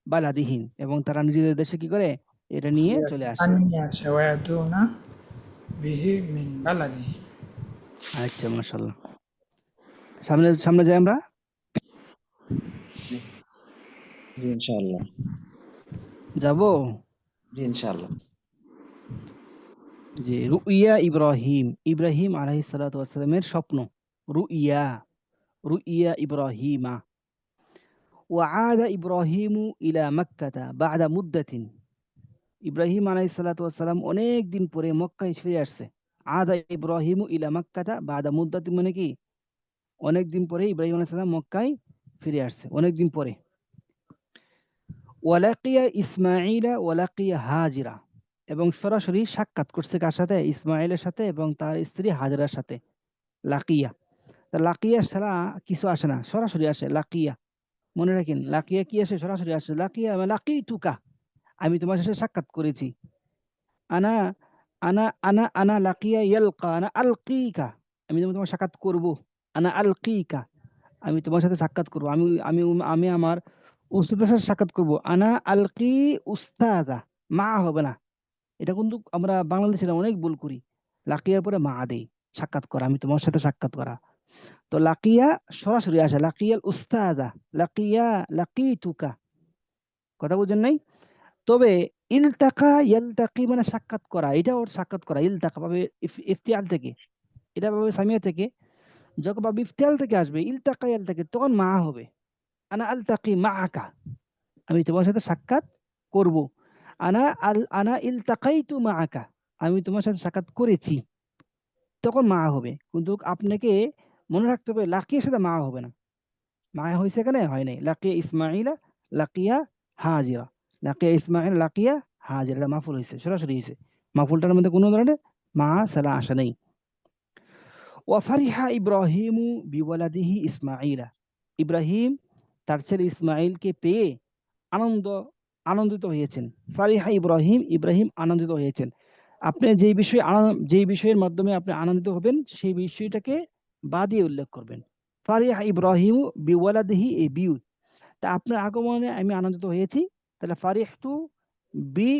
বালাদিহিম এবং তারা নিজেদের দেশে কি করে এটা নিয়ে Yes. চলে আসে أن شواتون به من بلده আচ্ছা মাশাআল্লাহ সামনে যাই আমরা জি ইনশাআল্লাহ যাব জি ইনশাআল্লাহ যে রুইয়া ইব্রাহিম আলাইহিস সালাতু ওয়াস সালামের স্বপ্ন রুইয়া ইব্রাহিমা وعاد إبراهيم إلى مكة بعد مدة ইব্রাহিম আলাইহিস সালাতু ওয়াস সালাম অনেক দিন পরে মক্কায় ফিরে আসছে আদা ইব্রাহিমু ইলা মাক্কাতা বাদা মুদ্দাতি মানে কি অনেক দিন পরে ইব্রাহিম আলাইহিস সালাম মক্কায় ফিরে আসছে অনেক দিন পরে ওয়ালাকিয়া ইসমাঈলা ওয়ালাকিয়া হাজিরা এবং সরাসরি সাক্ষাৎ করছে কার সাথে ইসমাঈলের সাথে এবং তার স্ত্রী হাজরার সাথে লাকিয়া তা লাকিয়া ছাড়া কিছু আসে না সরাসরি আসে লাকিয়া মনে রাখেন লাকিয়া কি আসে সরাসরি আসে লাকিয়া লাকিতুকা আমি তোমার সাথে সাক্ষাৎ করেছি আনা আনা লাকিয়া ইয়ালকা আনা আলকিকা আমি তোমার সাক্ষাৎ করব আনা আলকিকা আমি তোমার সাথে সাক্ষাৎ করব আমি আমি আমি আমার উস্তাদের সাথে সাক্ষাৎ করব আনা আলকি উস্তাদা মা হবে না এটা কিন্তু আমরা বাংলাদেশিরা অনেক ভুল করি লাকিয়ার পরে মা দেই সাক্ষাৎ করা আমি তোমার সাথে সাক্ষাৎ করা তো লাকিয়া সরাসরি আসে লাকিয়াল উস্তাদা লাকিতুকা কথা বুঝেন নাই তবে ইলতাকা ইয়ালতাকি মানে সাক্ষাৎ করা এটা ওর সাক্ষাৎ করা ইলতাকা পাবে ইফতিয়াল থেকে এটা পাবে সামিয়া থেকে যখন পাবে ইফতিয়াল থেকে আসবে ইলতাকা ইয়ালতাকি তখন মা হবে আনা আলতাকি মাআকা আমি তোমার সাথে সাক্ষাৎ করব আনা ইলতাকাইতু মাআকা আমি তোমার সাথে সাক্ষাৎ করেছি তখন মা হবে কিন্তু আপনাকে মনে রাখতে হবে লাকিয়ার সাথে মা হবে না মা হয়েছে এখানে হয় নাই লাকিয়া ইসমাঈলা লাকিয়া হাজিরা লাকিয়া ইসমাঈল লাকিয়া হাজিরা এটা মাফুল হয়েছে সরাসরি হয়েছে মাফুলটার মধ্যে কোনো ধরনের মা সালা আসা নেই ওয়াফারিহা ইব্রাহিমু বিওয়ালাদিহি ইসমাঈলা ইব্রাহিম তার ছেলে ইসমাঈলকে পেয়ে আনন্দিত হয়েছেন ফারিহা ইব্রাহিম আনন্দিত হয়েছেন আপনি যেই বিষয়ের মাধ্যমে আপনি আনন্দিত হবেন সেই বিষয়টাকে বা দিয়ে উল্লেখ করবেন ফারিহা ইব্রাহিম বিওয়ালাদিহি এ বিউ তা আপনার আগমনে আমি আনন্দিত হয়েছি তাহলে ফারিহতু বি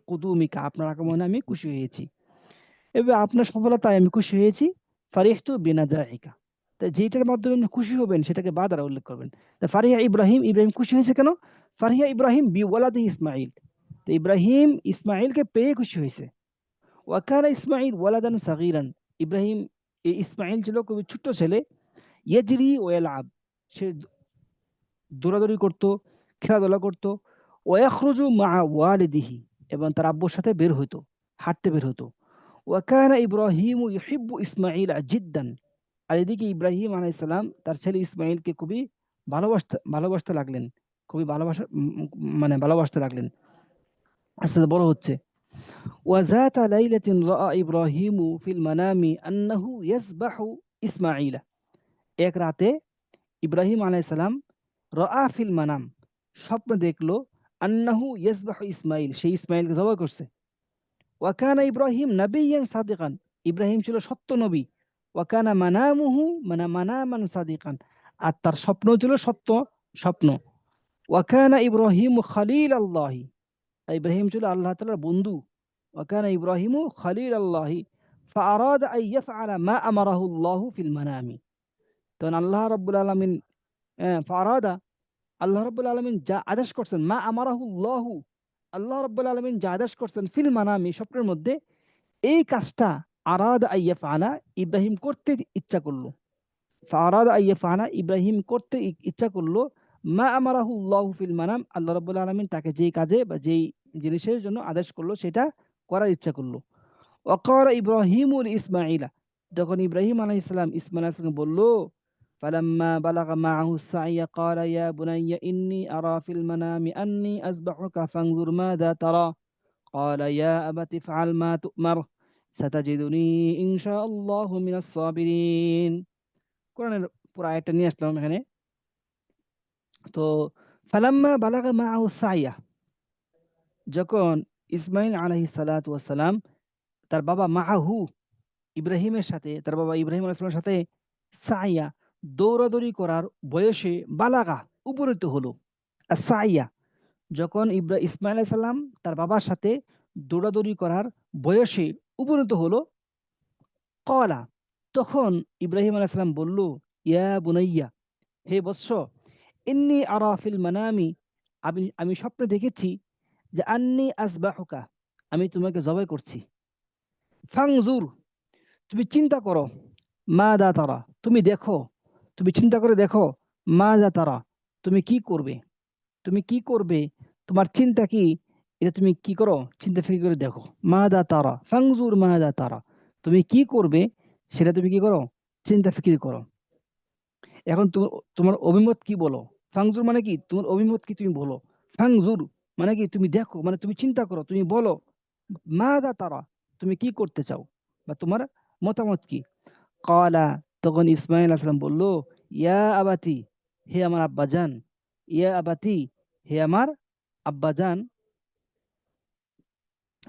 কুদুমিকা আপনার আগমনে আমি খুশি হয়েছি এবার আপনার সফলতায় আমি খুশি হয়েছি ফারিহতু বিনাজাহিকা তা যেটার মাধ্যমে আপনি খুশি হবেন সেটাকে বা দ্বারা উল্লেখ করবেন তা ফারিহা ইব্রাহিম খুশি হয়েছে কেন ফারিহা ইব্রাহিম বিওয়ালাদিহি ইসমাঈল তো ইব্রাহিম ইসমাঈলকে পেয়ে খুশি হয়েছে ওয়াকানা ইসমাঈল ওয়ালাদান সাগীরান ইসমাঈল ছিল খুবই ছোট্ট ছেলে ইয়াজরি ওয়া ইয়ালআব সে দৌড়াদৌড়ি করত খেলাধুলা করত ওয়াখরুজু মা ওয়ালিদিহি, এবং তার আব্বুর সাথে বের হতো, হাঁটতে বের হতো। ওয়াকানা ইব্রাহিমু ইউহিব্বু ইসমাঈলা জিদ্দান, আর এদিকে ইব্রাহিম আলাইহিস সালাম তার ছেলে ইসমাঈলকে খুবই ভালোবাসতে লাগলেন, খুবই ভালোবাসতে লাগলেন। আস্তে আস্তে বড় হচ্ছে। وذات ليلة رأى إبراهيم في المنام أنه يذبح إسماعيل, এক রাতে ইব্রাহিম আলাইহিস সালাম রাআ ফিল মানাম, স্বপ্ন দেখলো, আন্নাহু ইয়াজবাহু ইসমাঈল, সেই ইসমাঈলকে জবাই করছে। ওয়া কানা ইব্রাহিম নাবিয়্যান সাদিকান, ইব্রাহিম ছিল সত্য নবী। ওয়া কানা মানামুহু মানামান সাদিকান, আর তার স্বপ্ন ছিল সত্য স্বপ্ন। ওয়া কানা ইব্রাহিম খলিল আল্লাহি, ইব্রাহিম ছিল আল্লাহ তাআলার বন্ধু। ওয়া কানা ইব্রাহিমু খলিল আল্লাহি ফাআরাদা আন ইয়াফআলা মা আমারাহু আল্লাহু ফিল মানামি, তখন আল্লাহ রাব্বুল আলামিন ফাআরাদা, আল্লাহ রাব্বুল আলামিন যা আদেশ করছেন, মা আমারাহুল্লাহু, আল্লাহ রাব্বুল আলামিন যা আদেশ করছেন, ফিল মানামি, স্বপ্নের মধ্যে, এই কাজটা আরাদা আইয়াফআলা, ইব্রাহিম করতে ইচ্ছা করলো। ফাআরাদা আইয়াফআলা, ইব্রাহিম করতে ইচ্ছা করলো, মা আমারাহুল্লাহু ফিল মানাম, আল্লাহ রাব্বুল আলামিন তাকে যেই কাজে বা যেই জিনিসের জন্য আদেশ করলো সেটা করার ইচ্ছা করলো। ওয়াকারা ইব্রাহিমুল ইসমাঈলা, যখন ইব্রাহিম আলাইহিস সালাম ইসমাঈল আলাইহিস সালাম বলল, ফালাম্মা বালাগা মাআহু সাইয়া ক্বালা ইয়া বুনাইয়া ইন্নী আরা ফিল মানামি আন্নী আযবাহুকা ফানজুর মাযা তারা, ক্বালা ইয়া আবাতি ইফআল মা তু'মার সাতাজিদুনি ইনশাআল্লাহু মিনাস সাবিরিন। কোরআনের পুরো আয়াতটা নিয়ে আসলাম এখানে। তো ফালাম্মা বালাগা মাআহু সাইয়া, যখন ইসমাঈল আলাইহিস সালাতু ওয়াস সালাম তার বাবা মাআহু, ইব্রাহিমের সাথে, তার বাবা ইব্রাহিম আলাইহিস সালামের সাথে, সাইয়া, দৌড়াদৌড়ি করার বয়সে, বালাগা, উপনীত হলো। আর সাইয়া, যখন ইসমাইল আলাইহিস সালাম তার বাবার সাথে দৌড়াদৌড়ি করার বয়সে উপনীত হলো, ক্বালা, তখন ইব্রাহিম আলাইহিস সালাম বলল, ইয়া বুনাইয়া, হে বৎস, ইন্নী আরা ফিল মানামি, আমি স্বপ্নে দেখেছি যে আন্নী আসবাহুকা, আমি তোমাকে জবাই করছি। ফাংজুর, তুমি চিন্তা করো, মাযা তারা, তুমি দেখো, তুমি চিন্তা করে দেখো, মাযা তারা, তুমি কি করবে, তুমি কি করবে, তোমার চিন্তা কি, এটা তুমি কি করো, চিন্তা ফিকির করে দেখো। মাযা তারা, ফাংজুর মাযা তারা, তুমি কি করবে সেটা তুমি কি করো, চিন্তা ফিকির করো। এখন তোমার অভিমত কি বলো। ফাংজুর মানে কি, তোমার অভিমত কি তুমি বলো। ফাংজুর মানে কি, তুমি দেখো, মানে তুমি চিন্তা করো, তুমি বলো। মাযা তারা, তুমি কি করতে চাও বা তোমার মতামত কি। ক্বালা, তখন ইসমাঈল আলাইহিস সালাম বলল, ইয়া আবাতি, হে আমার আব্বাজান, ইয়া আবাতি, হে আমার আব্বাজান,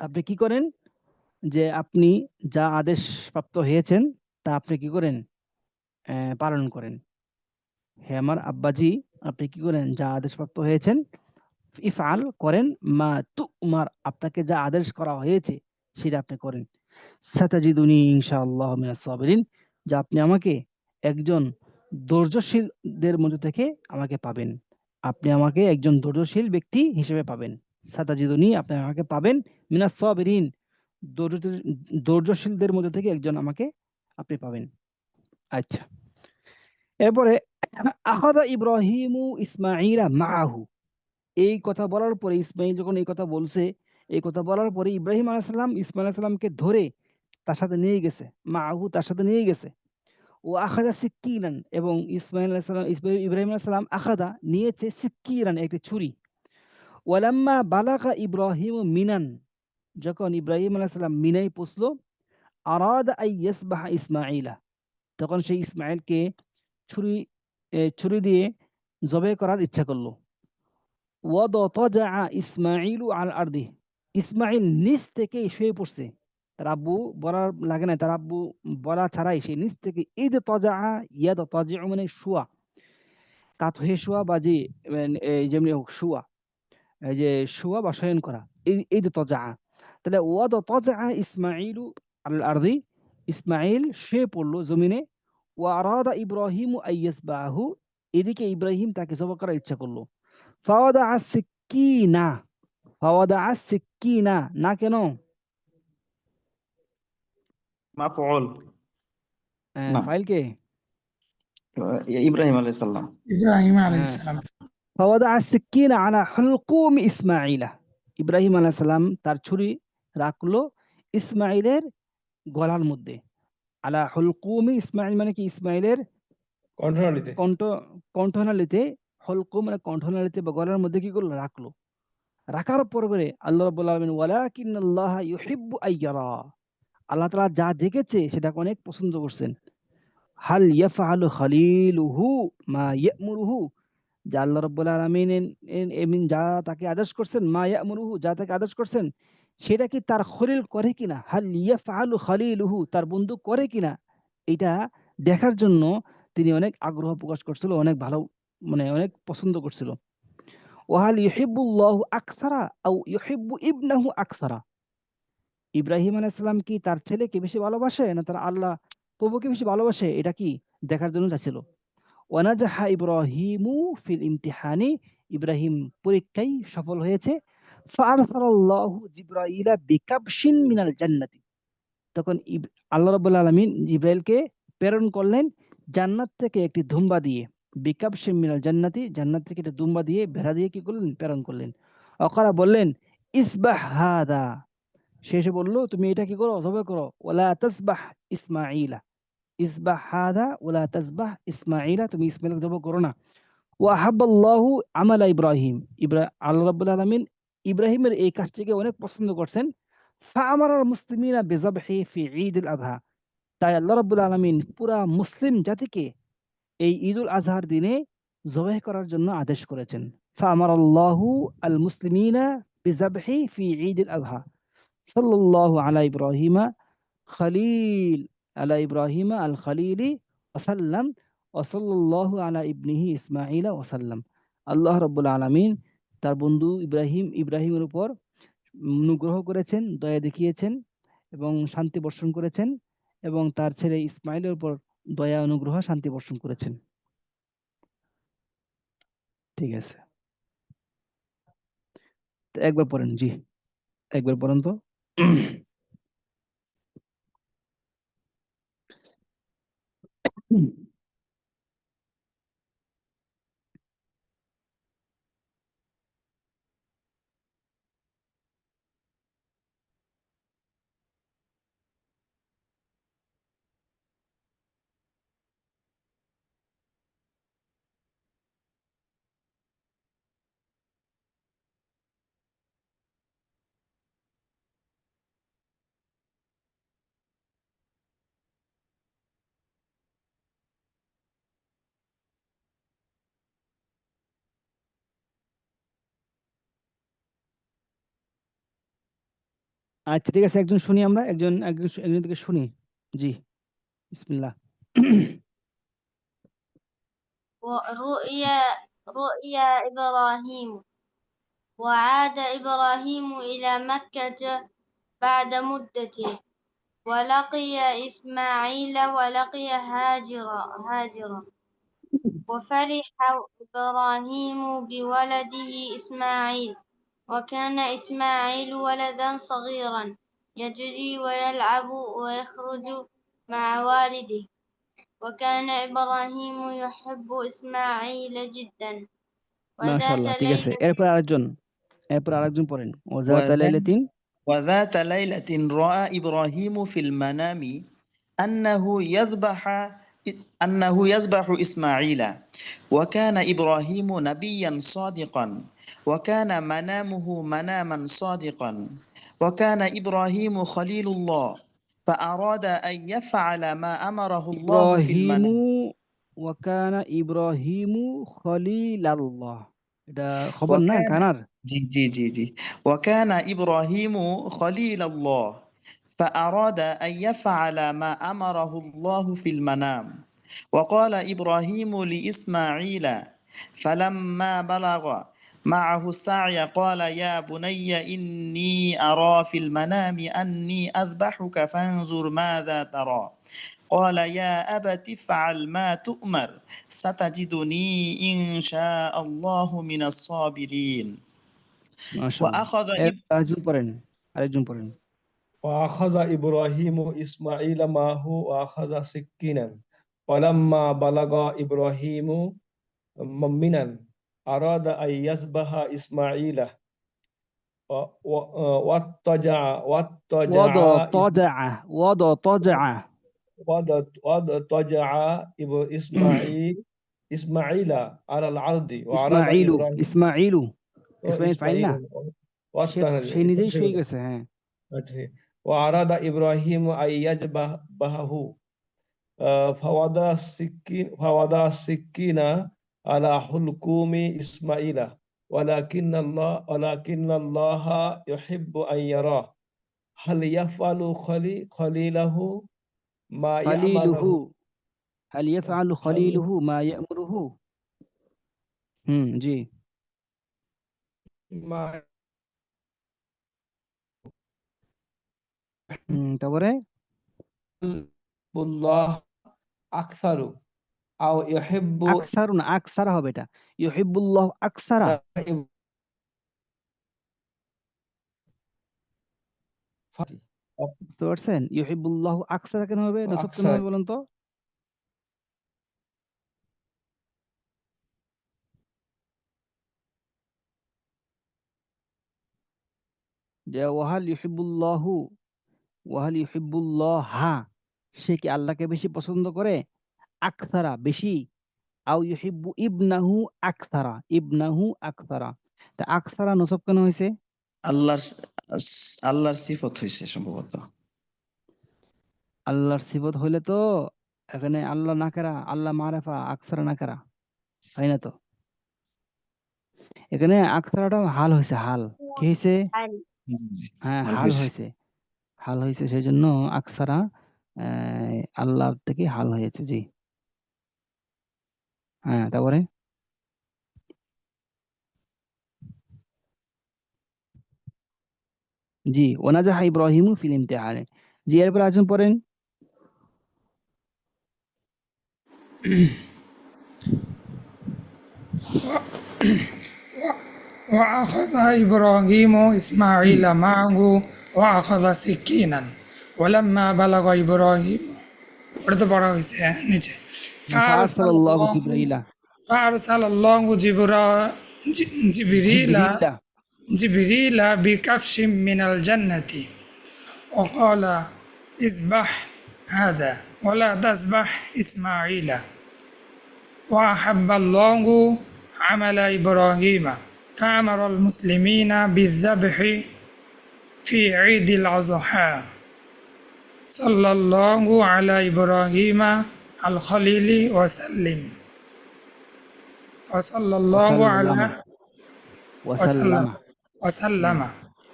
আপনি কি করেন, যে আপনি যা আদেশ প্রাপ্ত হয়েছেন তা আপনি কি করেন, পালন করেন। হে আমার আব্বাজি, আপনি কি করেন, যা আদেশ প্রাপ্ত হয়েছেন, ইফআল করেন, মা তু'মার, আপনাকে যা আদেশ করা হয়েছে সেটা আপনি করেন। সাতাজিদুনি ইনশাআল্লাহু মিনাস সাবিরিন, যা আপনি আমাকে একজন ধৈর্যশীলদের মধ্যে থেকে আমাকে পাবেন, আপনি আমাকে একজন ধৈর্যশীল ব্যক্তি হিসেবে পাবেন। সাতাজিদুনি, আপনি আমাকে পাবেন, মিনাস সাবিরিন, ধৈর্যশীলদের মধ্যে থেকে একজন আমাকে আপনি পাবেন। আচ্ছা, এরপরে আখাযা ইব্রাহিমু ইসমাঈলা মাআহু, এই কথা বলার পরে, ইসমাঈল যখন এই কথা বলছে, এই কথা বলার পরে ইব্রাহিম আলাইহিস সালাম ইসমাঈল আলাইহিস সালামকে ধরে তার সাথে নিয়ে গেছে, মাআহু, তার সাথে নিয়ে গেছে। ও আখাদা সিক্কিনান, এবং ইব্রাহিম আলাইহিস সালাম আখাদা, নিয়েছে, সিক্কিনান, একটি ছুরি। ওয়ালাম্মা বালাগা ইব্রাহিম মিনান, যখন ইব্রাহিম আলাইহিস সালাম মিনায় পৌঁছলো, আরাদা আই ইয়াসবাহা ইসমাঈলা, তখন সেই ইসমাঈলকে ছুরি দিয়ে জবাই করার ইচ্ছা করলো। ওয়াদাতাজা ইসমাঈলু আল আরদি, ইসমাঈল নিচ থেকে শুয়ে পড়ছে, তার আব্বু বলার লাগে না, তার আব্বু বলা ছাড়াই সে নিচ থেকে, ঈদ তাজা, ইয়াদ তাজা মানে শুয়া, কাত হয়ে শুয়া, বা যে এই যেমনি হোক শুয়া, এই যে শুয়া বা শয়ন করা, ঈদ তাজা। তাহলে ওয়াদ তাজা ইসমাঈলু আল আরদি, ইসমাঈল শুয়ে পড়লো জমিনে। ওয়া আরাদা ইব্রাহিমু আইয়াসবাহু, এদিকে ইব্রাহিম তাকে জবাই করার ইচ্ছা করলো। ফাওয়াদা সিক্কিনা, ফাওয়াদা সিক্কিনা, না কেন, মাফউল, না, ফাইল কে, ইব্রাহিম আলাইহিস সালাম। ইব্রাহিম হ্যাঁ, আলাইহিস সালাম। ফাওয়াদা আস-সিক্কিনা আলা হুলকুমি ইসমাঈলা, ইব্রাহিম আলাইহিস সালাম তার ছুরি রাখলো ইসমাঈলের গলার মধ্যে। আলা হুলকুমি, ইসমাঈল মানে কি? ইসমাঈলের কণ্ঠনালীতে। কণ্ঠ কণ্ঠনালীতে, হলকুম মানে কণ্ঠনালীতে বা গলার মধ্যে কি করলো? রাখলো। রাখার পরে আল্লাহ রাব্বুল আলামিন ওয়ালাকিন্নাল্লাহা ইউহিব্বু আইয়ারা, আল্লাহ তাআলা যা দেখেছে সেটাকে অনেক পছন্দ করছেন। হাল ইয়াফআলু খলিলুহু মা ইয়া'মুরুহু, যে আল্লাহ রাব্বুল আলামিন এমিন যা তাকে আদেশ করছেন, মা ইয়া'মুরুহু যা তাকে আদেশ করছেন, সেটা কি তার খলিল করে কিনা? হাল ইয়াফআলু খলিলুহু, তার বন্ধু করে কিনা? এটা দেখার জন্য তিনি অনেক আগ্রহ প্রকাশ করছিল, অনেক ভালো মানে অনেক পছন্দ করছিল। ওয়াহাল ইউহিব্বুল্লাহু আকসারা আও ইউহিব্বু ইবনাহু আকসারা, ইব্রাহিম আলাইহিস সালাম কি তার ছেলেকে বেশি ভালোবাসে না তার আল্লাহ প্রভুকে বেশি ভালোবাসে? এটা কি দেখার জন্য যাচ্ছিল। ওয়ানাজাহা ইব্রাহিমু ফিল ইমতিহানি, ইব্রাহিম পরীক্ষায় সফল হয়েছে। ফাআরসালাল্লাহু জিবরাইলা বিকাবশিন মিনাল জান্নাতি, তখন আল্লাহ রাব্বুল আলামিন জিবরাইলকে প্রেরণ করলেন জান্নাত থেকে একটি দুম্বা দিয়ে। বিকাবশিন মিনাল জান্নাতি, জান্নাত থেকে একটি দুম্বা দিয়ে, ভেড়া দিয়ে কি করলেন? প্রেরণ করলেন। অকারা বললেন ইসবাহ হাদা, সে এসে বলল তুমি এটা কি করো? জবাই করো। ওয়ালা তাসবাহ ইসমাঈলা, ইসবাহ হাদা ওয়ালা তাসবাহ ইসমাঈলা, তুমি ইসমাঈলকে জবাই করো না। ওয়া হাব্বাল্লাহু আমালা ইব্রাহিম, আল্লাহ রাব্বুল আলামিন ইব্রাহিমের এই কাজটিকে অনেক পছন্দ করছেন। ফাআমারাল মুসলিমিনা বিযাবহি ফি ঈদুল আযহা, তাই আল্লাহ রাব্বুল আলামিন পুরা মুসলিম জাতিকে এই ঈদুল আজহার দিনে জবাই করার জন্য আদেশ করেছেন। ফাআমারাল্লাহু আল মুসলিমিনা বিযাবহি ফি ঈদুল আযহা সাল্লাল্লাহু আলা ইব্রাহিমা খলিল, আলা ইব্রাহিমা আল খলিলি ওয়াসাল্লাম ওয়া সাল্লাল্লাহু আলা ইবনিহি ইসমাঈলা ওয়াসাল্লাম। আল্লাহ রাব্বুল আলামিন তার বন্ধু ইব্রাহিমের উপর অনুগ্রহ করেছেন, দয়া দেখিয়েছেন এবং শান্তি বর্ষণ করেছেন, এবং তার ছেলে ইসমাইলের উপর দয়া, অনুগ্রহ, শান্তি বর্ষণ করেছেন। ঠিক আছে, তো একবার পড়েন। জি, একবার পড়েন তো। আচ্ছা ঠিক আছে, একজন শুনি আমরা, একজন থেকে শুনি। জি, বিসমিল্লাহ। رؤيا إبراهيم. وعاد إبراهيم إلى مكة بعد مدة، ولقي إسماعيل ولقي هاجر. وفرح إبراهيم بولده إسماعيل، وكان إسماعيل ولدا صغيرا يجري ويلعب ويخرج مع والده، وكان إبراهيم يحب إسماعيل جدا. وذات মাশাআল্লাহ, ঠিক আছে। ليلة এরপর আরেকজন পড়েন। ওয়াজাত وذات লাইলাতিন, وذات ليلة رأى إبراهيم في المنام أنه يذبح إسماعيل، وكان إبراهيم نبيا صادقا، وكان منامه مناما صادقا، وكان إبراهيم خليل الله، فأراد أن يفعل ما أمره الله في ইব্রাহিমু المنام. ওয়া কানা ইব্রাহিমু খলিলাল্লাহ, এটা খবর না وكان কানার। جي وكان إبراهيم خليل الله، فأراد أن يفعل ما أمره الله في المنام. وقال إبراهيم لإسماعيل فلما بلغ معه السعي قال يا بني إني أرى في المنام أني أذبحك فانظر ماذا ترى. قال يا أبت افعل ما تؤمر ستجدني إن شاء الله من الصابرين. মাশাআল্লাহ। وأخذ আরেকজন পড়েন। وأخذ إبراهيم إسماعيل معه وأخذ سكينا ولما بلغ إبراهيم مؤمنا أراد أن يذبح إسماعيل واضطجع وضطجع واضطجع إسماعيل على الأرض وأراد ইসমাইলু إبراهيم ইসমাইলু ইসমাইল ফাইল إسماعيل না সে নিজেই সই গেছে হ্যাঁ وأراد إبراهيم أن يذبحه فوضع السكين على حلقوم إسماعيل ولكن الله يحب أن يراه هل يفعل خليله ما يأمره খলিলুহু هل يفعل خليله ما يأمره জি ما তারপরে يحب الله أكثر أو يحب আকসারু না আকসারা হবে এটা ইউহিব্বুল্লাহ আকসারা বুঝতে পারছেন ইউহিব্বুল্লাহ আকসারা কেন হবে নসব কেন হবে বলুন তো যে ওয়াহাল ইউহিব্বুল্লাহা সে কি আল্লাহকে বেশি পছন্দ করে আকসারা বেশি আও ইউহিব্বু ইবনাহু আকসারা তা আকসারা নসব কেন হয়েছে আল্লাহর আল্লাহর সিফত হয়েছে সম্ভবত। আল্লাহর সিফত হইলে তো এখানে আল্লাহ নাকারা আল্লাহ মারেফা আকসারা নাকারা হয় না তো এখানে আকসারাটা হাল হয়েছে হাল কি হয়েছে হ্যাঁ হাল হয়েছে সেই জন্য আকসারা আল্লাহর থেকে হাল হয়েছে জি হ্যাঁ তারপরে জি ওনাজাহা ইব্রাহিমু ফিল ইমতিহানে জি এরপর আছেন পড়েন وأخذ إبراهيم إسماعيل معه وأخذ سكينا ولما بلغ إبراهيم ওটা পড়া হয়েছে নিচে ফারসালাল্লাহু জিবরাইলা فأرسل الله جبريل بكفش من الجنة وقال اذبح هذا ولا تذبح إسماعيل وأحب الله عمل إبراهيم فأمر المسلمين بالذبح في عيد الأضحى صلى الله على إبراهيم الخليل وسلم وصلى الله على وسلم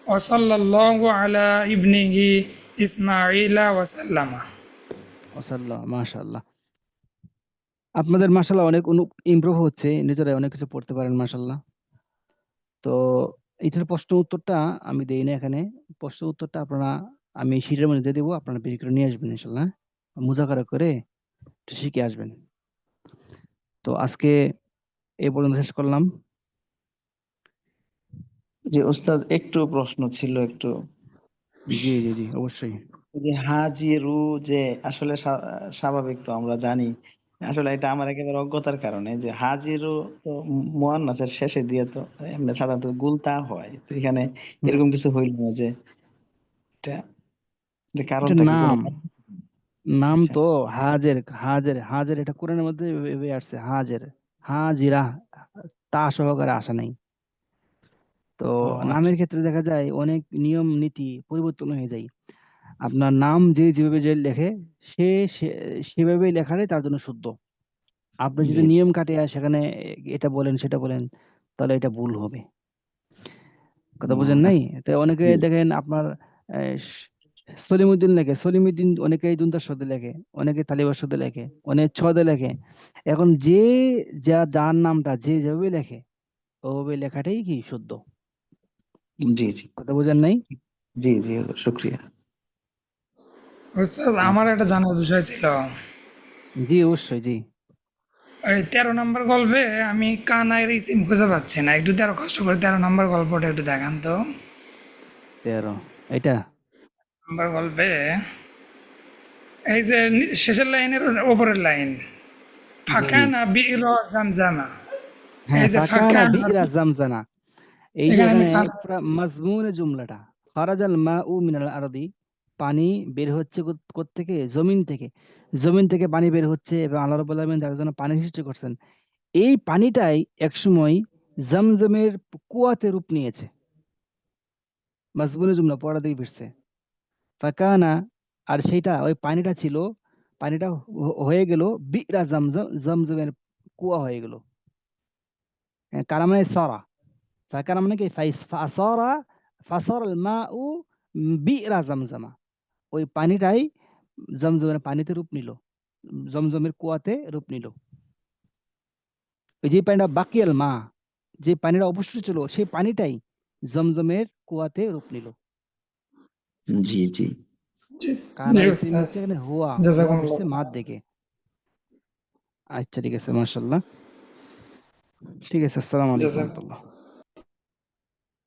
وصلى الله على ابنه إسماعيل وسلم মাশাআল্লাহ আপনাদের মাশাআল্লাহ অনেক ইমপ্রুভ হচ্ছে নিজেরাই অনেক কিছু পড়তে পারেন মাশাআল্লাহ তো এটার প্রশ্ন উত্তরটা আমি দেই না এখানে প্রশ্ন উত্তরটা আপনারা আমি শিটের মধ্যে দিয়ে দেবো আপনারা বের করে নিয়ে আসবেন ইনশাআল্লাহ মুজাকারা করে শিখে আসবেন তো আজকে এই পর্যন্ত শেষ করলাম যে ওস্তাদ একটু প্রশ্ন ছিল একটু জি জি জি অবশ্যই যে হাজিরু যে আসলে স্বাভাবিক তো আমরা জানি আসলে এটা আমার একেবারে অজ্ঞতার কারণে যে হাজিরু তো মুয়ান্নাসের শেষে দিয়ে তো এমনি সাধারণত গুলতা হয় তো এখানে এরকম কিছু হইল না যে এটা কারণটা কি নাম তো হাজের এটা কোরআনের মধ্যে এভাবে আসছে হাজিরা তা সহকারে আসা নাই তো নামের ক্ষেত্রে দেখা যায় অনেক নিয়ম নীতি পরিবর্তন হয়ে যায় আপনার নাম যেভাবে যে লেখে সে সেভাবেই লেখাটাই তার জন্য শুদ্ধ আপনি যদি নিয়ম কাটিয়ে সেখানে এটা বলেন সেটা বলেন তাহলে এটা ভুল হবে কথা বুঝেন নাই তো অনেকে দেখেন আপনার সলিমউদ্দিন লেখে সলিমউদ্দিন অনেকেই দুন্দার সাথে লেখে অনেকে তালিবার সাথে লেখে অনেক ছদে লেখে এখন যে যার নামটা যে যেভাবে লেখে ওভাবে লেখাটাই কি শুদ্ধ জি জি কথা বুঝেন নাই জি জি শুকরিয়া ওস্তাদ আমার একটা জানার বিষয় ছিল জি অবশ্যই জি ওই 13 নম্বর গল্পে আমি কানাইয়ের ইসিম খুঁজে পাচ্ছি না একটু 13 কষ্ট করে 13 নম্বর গল্পটা একটু দেখান তো 13 এটা নম্বর গল্পে এই যে শেষের লাইনের উপরের লাইন ফাকানা বি'রা জামজামা হ্যাঁ, এই যে ফাকানা ফাকানা বি'রা জামজামা। এই যে এখানে আমি এখানে পুরা মাজমুনে জুমলাটা, খারাজাল মাউ মিনাল আরদি, পানি বের হচ্ছে কোত্থেকে? জমিন থেকে। জমিন থেকে পানি বের হচ্ছে এবং আল্লাহ রাব্বুল আলামিন তার জন্য পানি সৃষ্টি করছেন। এই পানিটাই একসময় জমজমের কুয়াতে রূপ নিয়েছে। মাজমুনে জুমলা পড়া দিয়ে ফিরছে। ফাকানা, আর সেইটা ওই পানিটা ছিল, পানিটা হয়ে গেল বি'রা জামজাম, জমজমের কুয়া হয়ে গেল। কারা মানে সারা, ফাকানা মানে কি ফাসারা, ফাসারাল মাউ বি'রা জামজামা। ওই পানিটাই জমজমের পানিতে রূপ নিল, জমজমের কুয়াতে রূপ নিল। ওই যে পানিটা বাকিয়াল মা, যে পানিটা অবশিষ্ট ছিল সেই পানিটাই জমজমের কুয়াতে রূপ নিল। জি জি। জি কানা জি ইসিম উস্তাদ, হচ্ছে এখানে হুয়া, হুয়া জাযাকুমুল্লাহ ফিরছে মাদ দেখে। আচ্ছা ঠিক আছে, মাশাআল্লাহ। ঠিক আছে, আসসালামু আলাইকুম ওয়া জাযাক রাহমাতুল্লাহ।